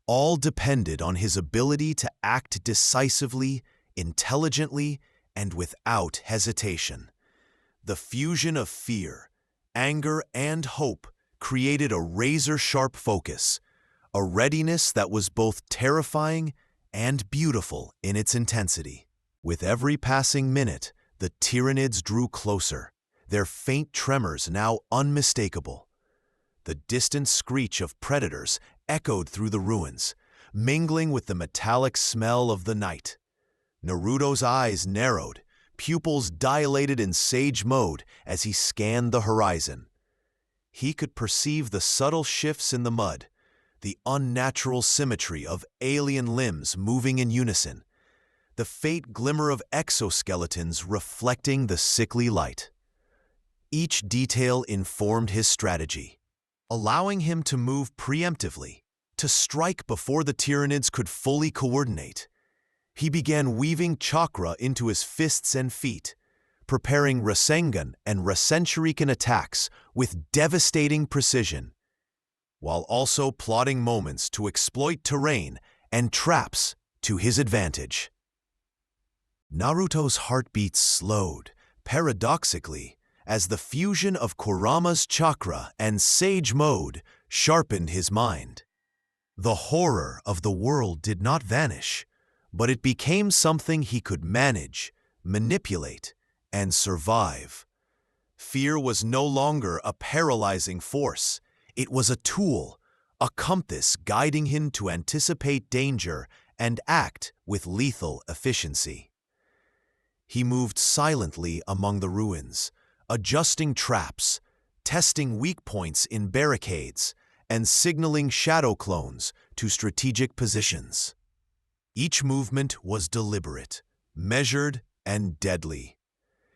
all depended on his ability to act decisively, intelligently, and without hesitation. The fusion of fear, anger, and hope created a razor-sharp focus, a readiness that was both terrifying and beautiful in its intensity. With every passing minute, the Tyranids drew closer, their faint tremors now unmistakable. The distant screech of predators echoed through the ruins, mingling with the metallic smell of the night. Naruto's eyes narrowed, pupils dilated in sage mode as he scanned the horizon. He could perceive the subtle shifts in the mud, the unnatural symmetry of alien limbs moving in unison, the faint glimmer of exoskeletons reflecting the sickly light. Each detail informed his strategy, allowing him to move preemptively, to strike before the Tyranids could fully coordinate. He began weaving chakra into his fists and feet, preparing Rasengan and Rasenshuriken attacks with devastating precision, while also plotting moments to exploit terrain and traps to his advantage. Naruto's heartbeat slowed, paradoxically, as the fusion of Kurama's chakra and sage mode sharpened his mind. The horror of the world did not vanish, but it became something he could manage, manipulate, and survive. Fear was no longer a paralyzing force. It was a tool, a compass guiding him to anticipate danger and act with lethal efficiency. He moved silently among the ruins, adjusting traps, testing weak points in barricades, and signaling shadow clones to strategic positions. Each movement was deliberate, measured, and deadly.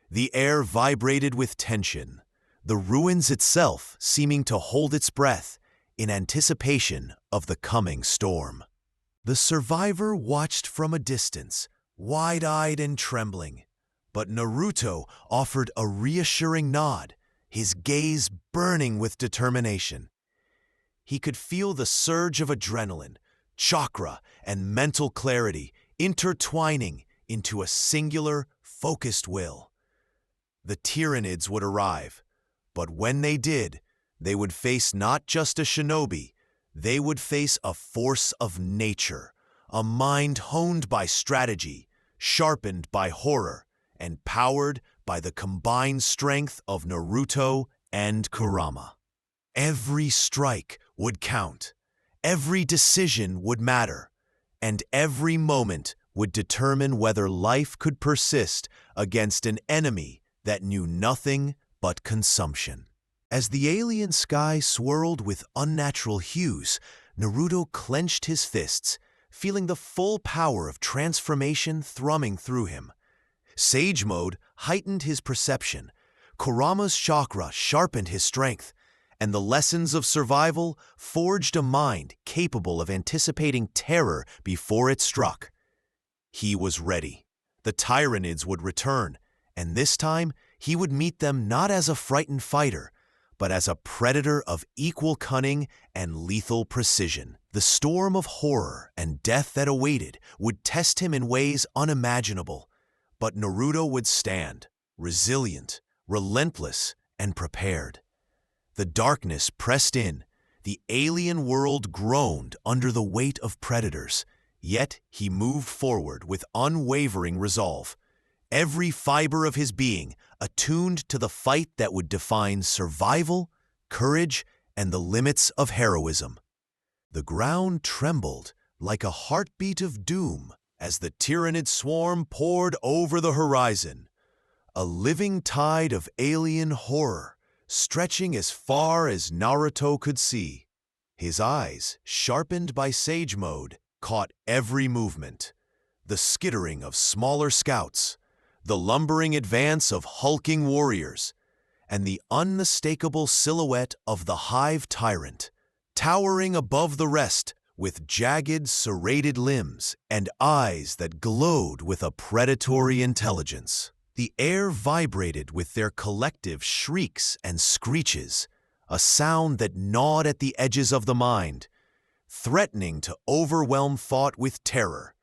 The air vibrated with tension, the ruins itself seeming to hold its breath in anticipation of the coming storm. The survivor watched from a distance, wide-eyed and trembling, but Naruto offered a reassuring nod, his gaze burning with determination. He could feel the surge of adrenaline, chakra, and mental clarity intertwining into a singular, focused will. The Tyranids would arrive, but when they did, they would face not just a shinobi, they would face a force of nature, a mind honed by strategy, sharpened by horror and powered by the combined strength of Naruto and Kurama. Every strike would count, every decision would matter, and every moment would determine whether life could persist against an enemy that knew nothing but consumption. As the alien sky swirled with unnatural hues, Naruto clenched his fists, feeling the full power of transformation thrumming through him. Sage Mode heightened his perception, Kurama's chakra sharpened his strength, and the lessons of survival forged a mind capable of anticipating terror before it struck. He was ready. The Tyranids would return, and this time he would meet them not as a frightened fighter, but as a predator of equal cunning and lethal precision. The storm of horror and death that awaited would test him in ways unimaginable, but Naruto would stand, resilient, relentless, and prepared. The darkness pressed in, the alien world groaned under the weight of predators, yet he moved forward with unwavering resolve, every fiber of his being attuned to the fight that would define survival, courage, and the limits of heroism. The ground trembled like a heartbeat of doom as the Tyranid swarm poured over the horizon, a living tide of alien horror stretching as far as Naruto could see. His eyes, sharpened by Sage Mode, caught every movement, the skittering of smaller scouts, the lumbering advance of hulking warriors, and the unmistakable silhouette of the Hive Tyrant, towering above the rest with jagged, serrated limbs and eyes that glowed with a predatory intelligence. The air vibrated with their collective shrieks and screeches, a sound that gnawed at the edges of the mind, threatening to overwhelm thought with terror.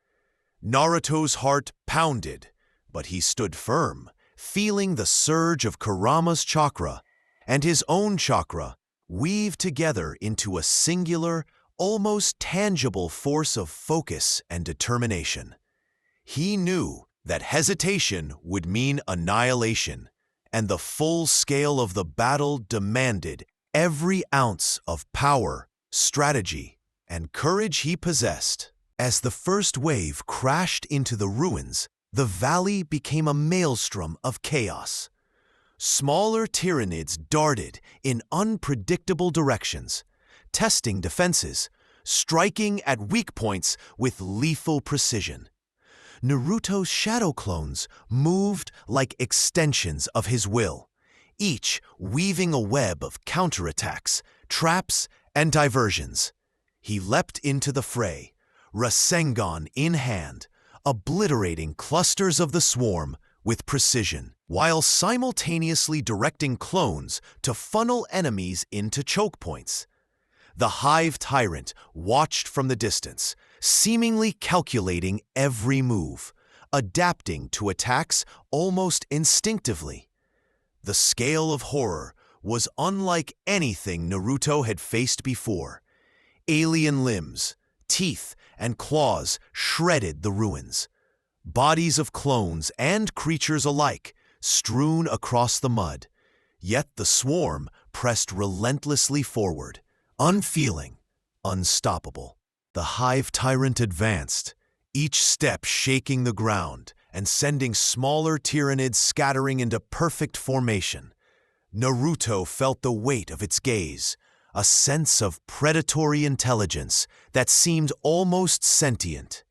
Naruto's heart pounded, but he stood firm, feeling the surge of Kurama's chakra and his own chakra weave together into a singular, almost tangible force of focus and determination. He knew that hesitation would mean annihilation, and the full scale of the battle demanded every ounce of power, strategy, and courage he possessed. As the first wave crashed into the ruins, the valley became a maelstrom of chaos. Smaller Tyranids darted in unpredictable directions, testing defenses, striking at weak points with lethal precision. Naruto's shadow clones moved like extensions of his will, each weaving a web of counterattacks, traps, and diversions. He leapt into the fray, Rasengan in hand, obliterating clusters of the swarm with precision, while simultaneously directing clones to funnel enemies into choke points. The Hive Tyrant watched from the distance, seemingly calculating every move, adapting to attacks almost instinctively. The scale of horror was unlike anything Naruto had faced before. Alien limbs, teeth, and claws shredded the ruins. Bodies of clones and creatures alike strewn across the mud, yet the swarm pressed relentlessly forward, unfeeling, unstoppable. The Hive Tyrant advanced, each step shaking the ground and sending smaller Tyranids scattering into perfect formation. Naruto felt the weight of its gaze, a sense of predatory intelligence that seemed almost sentient.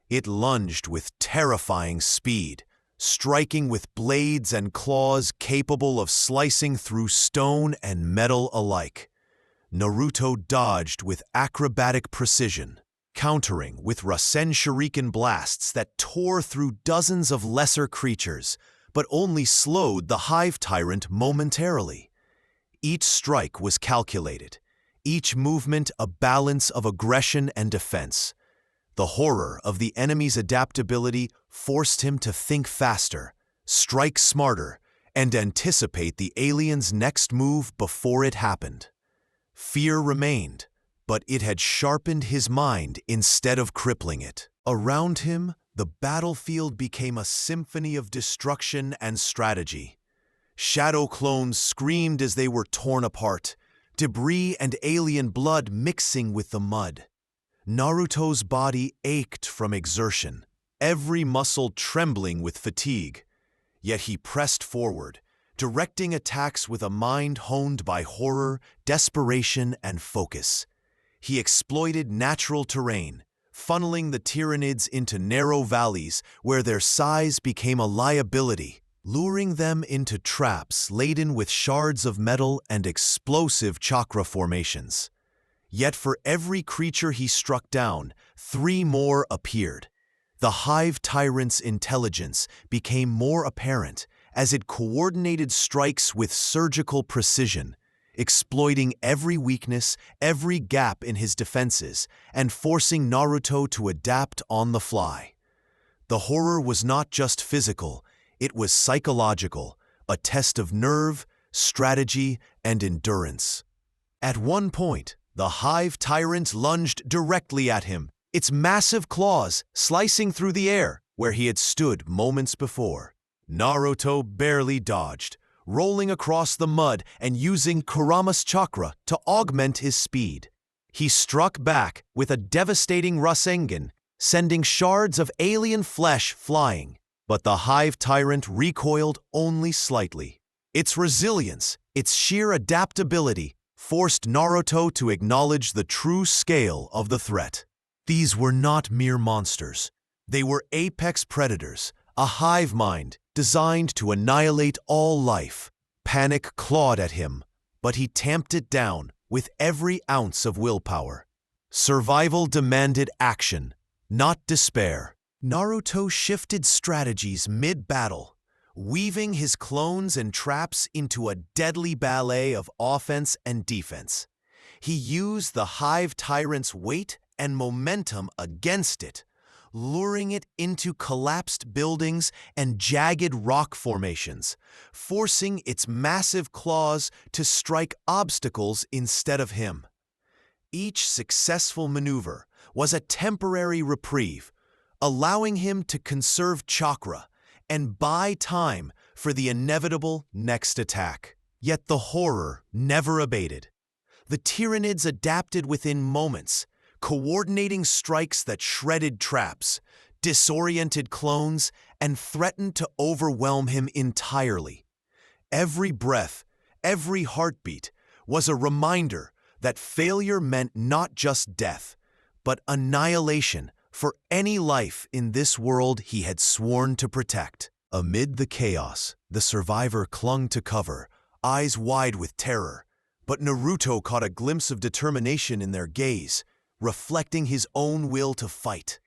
It lunged with terrifying speed, striking with blades and claws capable of slicing through stone and metal alike. Naruto dodged with acrobatic precision, countering with Rasen Shuriken blasts that tore through dozens of lesser creatures, but only slowed the Hive Tyrant momentarily. Each strike was calculated, each movement a balance of aggression and defense. The horror of the enemy's adaptability forced him to think faster, strike smarter, and anticipate the alien's next move before it happened. Fear remained, but it had sharpened his mind instead of crippling it. Around him, The battlefield became a symphony of destruction and strategy. Shadow clones screamed as they were torn apart, debris and alien blood mixing with the mud. Naruto's body ached from exertion, every muscle trembling with fatigue. Yet he pressed forward, directing attacks with a mind honed by horror, desperation, and focus. He exploited natural terrain, funneling the Tyranids into narrow valleys where their size became a liability, luring them into traps laden with shards of metal and explosive chakra formations. Yet for every creature he struck down, 3 more appeared. The Hive Tyrant's intelligence became more apparent as it coordinated strikes with surgical precision, exploiting every weakness, every gap in his defenses, and forcing Naruto to adapt on the fly. The horror was not just physical, it was psychological, a test of nerve, strategy, and endurance. At one point, the Hive Tyrant lunged directly at him, its massive claws slicing through the air where he had stood moments before. Naruto barely dodged, rolling across the mud and using Kurama's chakra to augment his speed. He struck back with a devastating Rasengan, sending shards of alien flesh flying. But the Hive Tyrant recoiled only slightly. Its resilience, its sheer adaptability, forced Naruto to acknowledge the true scale of the threat. These were not mere monsters. They were apex predators, a hive mind designed to annihilate all life. Panic clawed at him, but he tamped it down with every ounce of willpower. Survival demanded action, not despair. Naruto shifted strategies mid-battle, weaving his clones and traps into a deadly ballet of offense and defense. He used the Hive Tyrant's weight and momentum against it, luring it into collapsed buildings and jagged rock formations, forcing its massive claws to strike obstacles instead of him. Each successful maneuver was a temporary reprieve, allowing him to conserve chakra and buy time for the inevitable next attack. Yet the horror never abated. The Tyranids adapted within moments, coordinating strikes that shredded traps, disoriented clones, and threatened to overwhelm him entirely. Every breath, every heartbeat was a reminder that failure meant not just death, but annihilation for any life in this world he had sworn to protect. Amid the chaos, the survivor clung to cover, eyes wide with terror, but Naruto caught a glimpse of determination in their gaze, reflecting his own will to fight.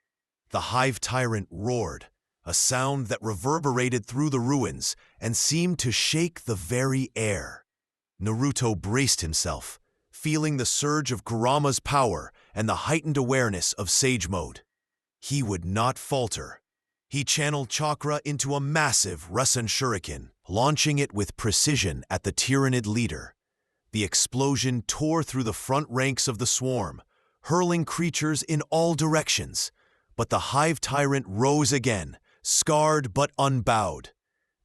The Hive Tyrant roared, a sound that reverberated through the ruins and seemed to shake the very air. Naruto braced himself, feeling the surge of Kurama's power and the heightened awareness of Sage Mode. He would not falter. He channeled chakra into a massive Rasen Shuriken, launching it with precision at the Tyranid leader. The explosion tore through the front ranks of the swarm, hurling creatures in all directions. But the Hive Tyrant rose again, scarred but unbowed.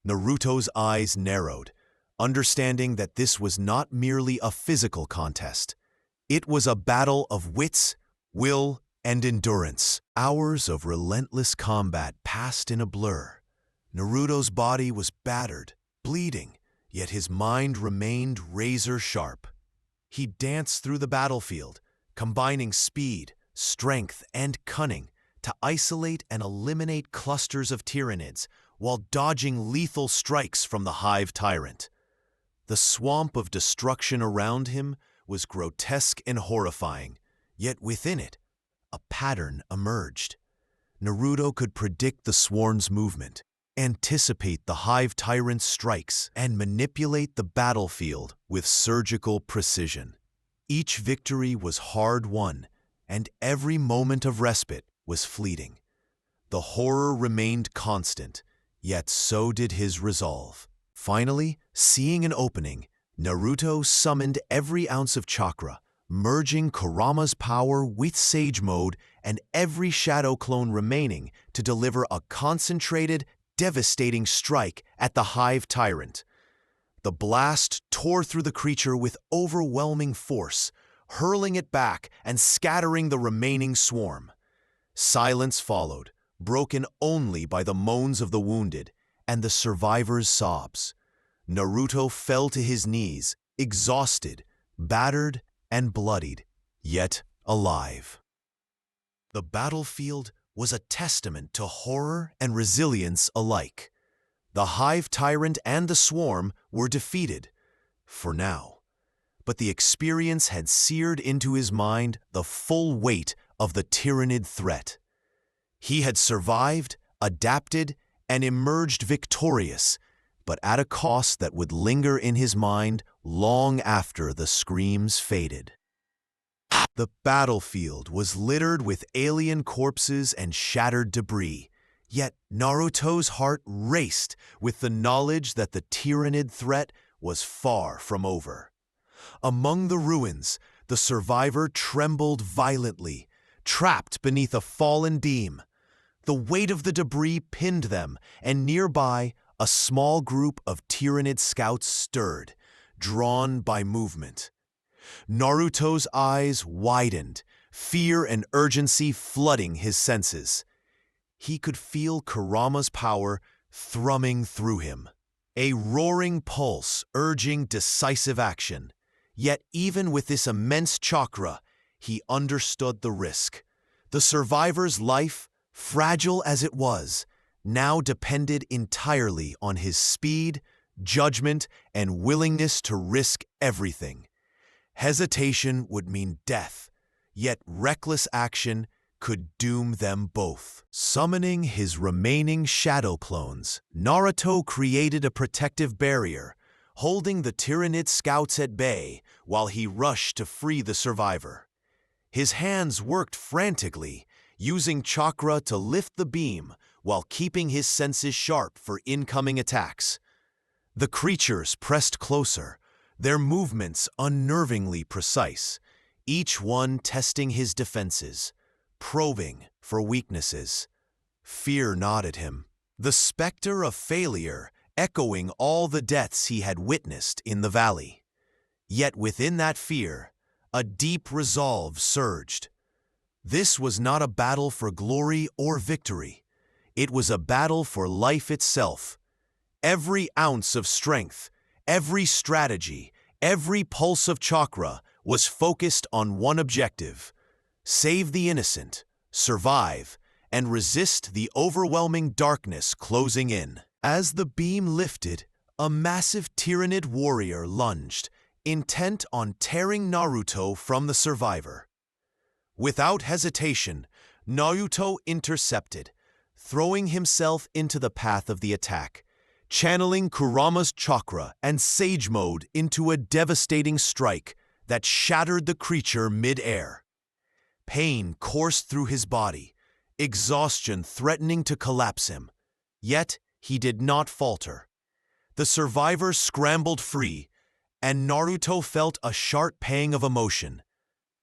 Naruto's eyes narrowed, understanding that this was not merely a physical contest. It was a battle of wits, will, and endurance. Hours of relentless combat passed in a blur. Naruto's body was battered, bleeding, yet his mind remained razor-sharp. He danced through the battlefield, combining speed, strength, and cunning to isolate and eliminate clusters of Tyranids while dodging lethal strikes from the Hive Tyrant. The swamp of destruction around him was grotesque and horrifying, yet within it, a pattern emerged. Naruto could predict the swarm's movement, anticipate the Hive Tyrant's strikes, and manipulate the battlefield with surgical precision. Each victory was hard-won, and every moment of respite was fleeting. The horror remained constant, yet so did his resolve. Finally, seeing an opening, Naruto summoned every ounce of chakra, merging Kurama's power with Sage Mode and every shadow clone remaining to deliver a concentrated, devastating strike at the Hive Tyrant. The blast tore through the creature with overwhelming force, hurling it back and scattering the remaining swarm. Silence followed, broken only by the moans of the wounded and the survivors' sobs. Naruto fell to his knees, exhausted, battered, and bloodied, yet alive. The battlefield was a testament to horror and resilience alike. The Hive Tyrant and the Swarm were defeated, for now, but the experience had seared into his mind the full weight of the Tyranid threat. He had survived, adapted, and emerged victorious, but at a cost that would linger in his mind long after the screams faded. The battlefield was littered with alien corpses and shattered debris, yet Naruto's heart raced with the knowledge that the Tyranid threat was far from over. Among the ruins, the survivor trembled violently, trapped beneath a fallen beam. The weight of the debris pinned them, and nearby, a small group of Tyranid scouts stirred, drawn by movement. Naruto's eyes widened, fear and urgency flooding his senses. He could feel Kurama's power thrumming through him, a roaring pulse urging decisive action. Yet even with this immense chakra, he understood the risk. The survivor's life, fragile as it was, now depended entirely on his speed, judgment, and willingness to risk everything. Hesitation would mean death, yet reckless action could doom them both. Summoning his remaining shadow clones, Naruto created a protective barrier, holding the Tyranid scouts at bay while he rushed to free the survivor. His hands worked frantically, using chakra to lift the beam while keeping his senses sharp for incoming attacks. The creatures pressed closer, their movements unnervingly precise, each one testing his defenses, probing for weaknesses. Fear gnawed him, the specter of failure echoing all the deaths he had witnessed in the valley. Yet within that fear, a deep resolve surged. This was not a battle for glory or victory. It was a battle for life itself. Every ounce of strength, every strategy, every pulse of chakra was focused on one objective: save the innocent, survive, and resist the overwhelming darkness closing in. As the beam lifted, a massive Tyranid warrior lunged, intent on tearing Naruto from the survivor. Without hesitation, Naruto intercepted, throwing himself into the path of the attack, channeling Kurama's chakra and Sage Mode into a devastating strike that shattered the creature mid-air. Pain coursed through his body, exhaustion threatening to collapse him. Yet he did not falter. The survivor scrambled free, and Naruto felt a sharp pang of emotion: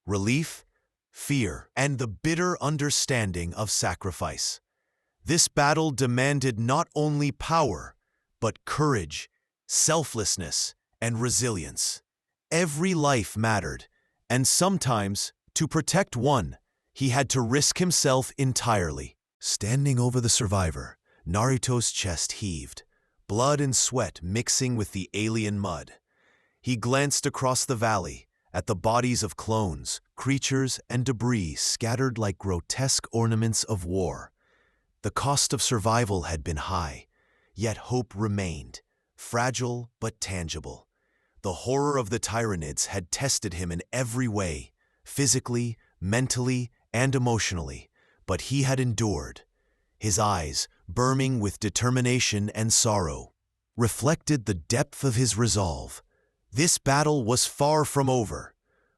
relief, fear, and the bitter understanding of sacrifice. This battle demanded not only power, but courage, selflessness, and resilience. Every life mattered, and sometimes, to protect one, he had to risk himself entirely. Standing over the survivor, Naruto's chest heaved, blood and sweat mixing with the alien mud. He glanced across the valley, at the bodies of clones, creatures, and debris scattered like grotesque ornaments of war. The cost of survival had been high, yet hope remained, fragile but tangible. The horror of the Tyranids had tested him in every way, physically, mentally, and emotionally, but he had endured. His eyes, burning with determination and sorrow, reflected the depth of his resolve. This battle was far from over,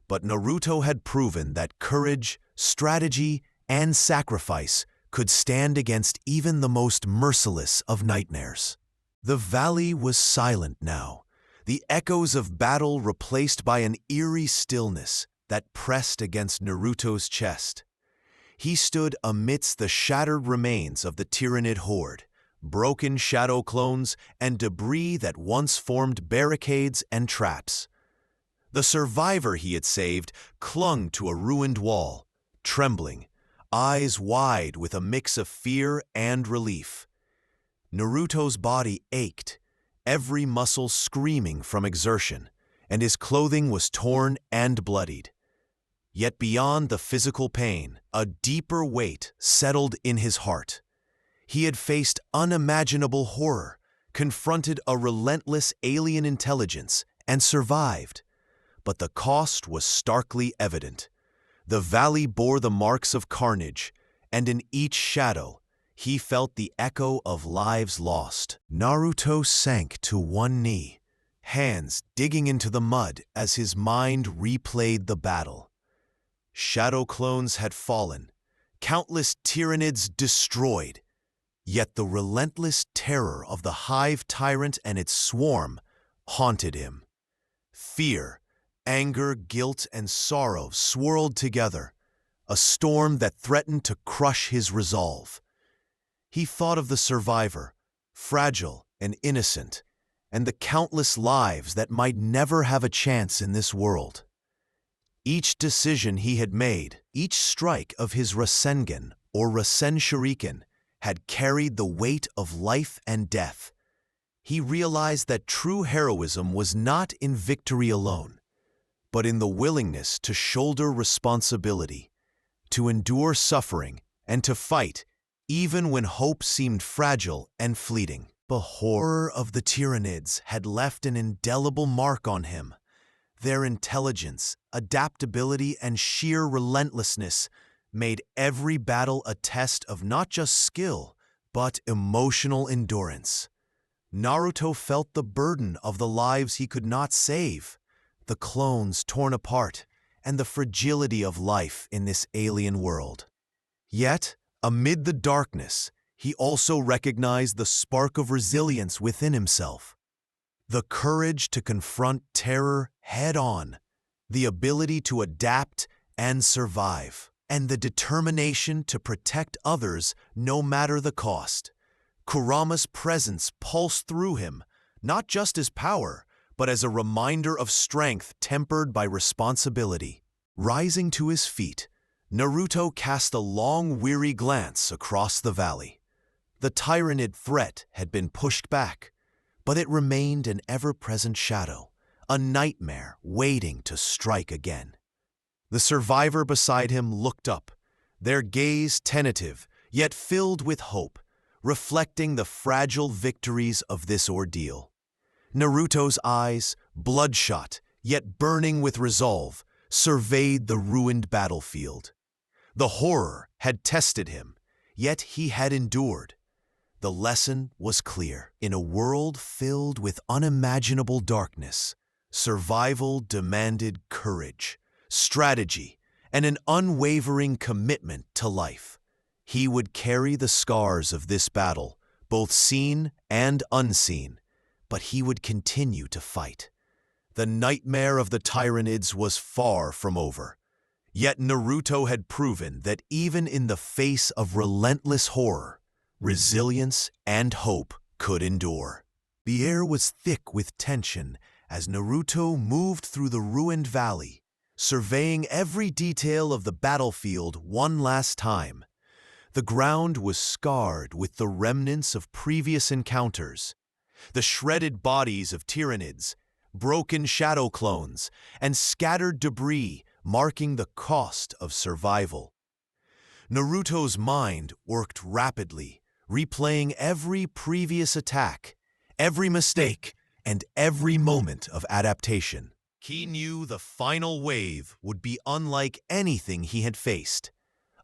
but Naruto had proven that courage, strategy, and sacrifice could stand against even the most merciless of nightmares. The valley was silent now, the echoes of battle replaced by an eerie stillness, that pressed against Naruto's chest. He stood amidst the shattered remains of the Tyranid horde, broken shadow clones, and debris that once formed barricades and traps. The survivor he had saved clung to a ruined wall, trembling, eyes wide with a mix of fear and relief. Naruto's body ached, every muscle screaming from exertion, and his clothing was torn and bloodied. Yet beyond the physical pain, a deeper weight settled in his heart. He had faced unimaginable horror, confronted a relentless alien intelligence, and survived. But the cost was starkly evident. The valley bore the marks of carnage, and in each shadow, he felt the echo of lives lost. Naruto sank to one knee, hands digging into the mud as his mind replayed the battle. Shadow clones had fallen, countless Tyranids destroyed, yet the relentless terror of the Hive Tyrant and its swarm haunted him. Fear, anger, guilt, and sorrow swirled together, a storm that threatened to crush his resolve. He thought of the survivor, fragile and innocent, and the countless lives that might never have a chance in this world. Each decision he had made, each strike of his Rasengan or Rasen Shuriken, had carried the weight of life and death. He realized that true heroism was not in victory alone, but in the willingness to shoulder responsibility, to endure suffering, and to fight even when hope seemed fragile and fleeting. The horror of the Tyranids had left an indelible mark on him. Their intelligence, adaptability, and sheer relentlessness made every battle a test of not just skill, but emotional endurance. Naruto felt the burden of the lives he could not save, the clones torn apart, and the fragility of life in this alien world. Yet, amid the darkness, he also recognized the spark of resilience within himself. The courage to confront terror head-on, the ability to adapt and survive, and the determination to protect others no matter the cost. Kurama's presence pulsed through him, not just as power, but as a reminder of strength tempered by responsibility. Rising to his feet, Naruto cast a long, weary glance across the valley. The Tyranid threat had been pushed back, but it remained an ever-present shadow, a nightmare waiting to strike again. The survivor beside him looked up, their gaze tentative, yet filled with hope, reflecting the fragile victories of this ordeal. Naruto's eyes, bloodshot, yet burning with resolve, surveyed the ruined battlefield. The horror had tested him, yet he had endured. The lesson was clear. In a world filled with unimaginable darkness, survival demanded courage, strategy, and an unwavering commitment to life. He would carry the scars of this battle, both seen and unseen, but he would continue to fight. The nightmare of the Tyranids was far from over. Yet Naruto had proven that even in the face of relentless horror, resilience and hope could endure. The air was thick with tension as Naruto moved through the ruined valley, surveying every detail of the battlefield one last time. The ground was scarred with the remnants of previous encounters, the shredded bodies of Tyranids, broken shadow clones, and scattered debris marking the cost of survival. Naruto's mind worked rapidly, replaying every previous attack, every mistake, and every moment of adaptation. He knew the final wave would be unlike anything he had faced.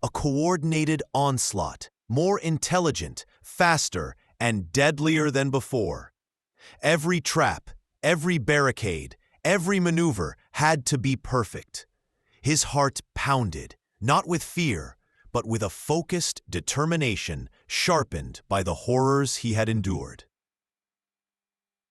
A coordinated onslaught, more intelligent, faster, and deadlier than before. Every trap, every barricade, every maneuver had to be perfect. His heart pounded, not with fear, but with a focused determination sharpened by the horrors he had endured.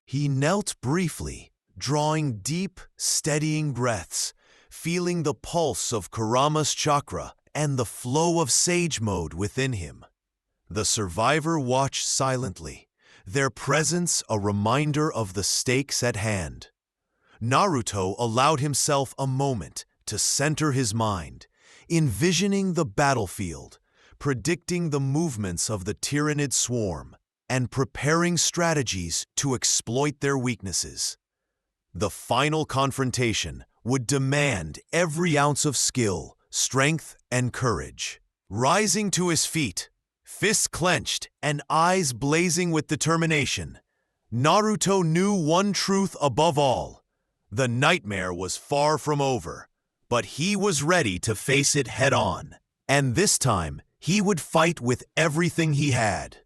He knelt briefly, drawing deep, steadying breaths, feeling the pulse of Kurama's chakra and the flow of Sage Mode within him. The survivor watched silently, their presence a reminder of the stakes at hand. Naruto allowed himself a moment to center his mind, envisioning the battlefield, predicting the movements of the Tyranid swarm, and preparing strategies to exploit their weaknesses. The final confrontation would demand every ounce of skill, strength, and courage. Rising to his feet, fists clenched and eyes blazing with determination, Naruto knew one truth above all. The nightmare was far from over, but he was ready to face it head-on. And this time, he would fight with everything he had.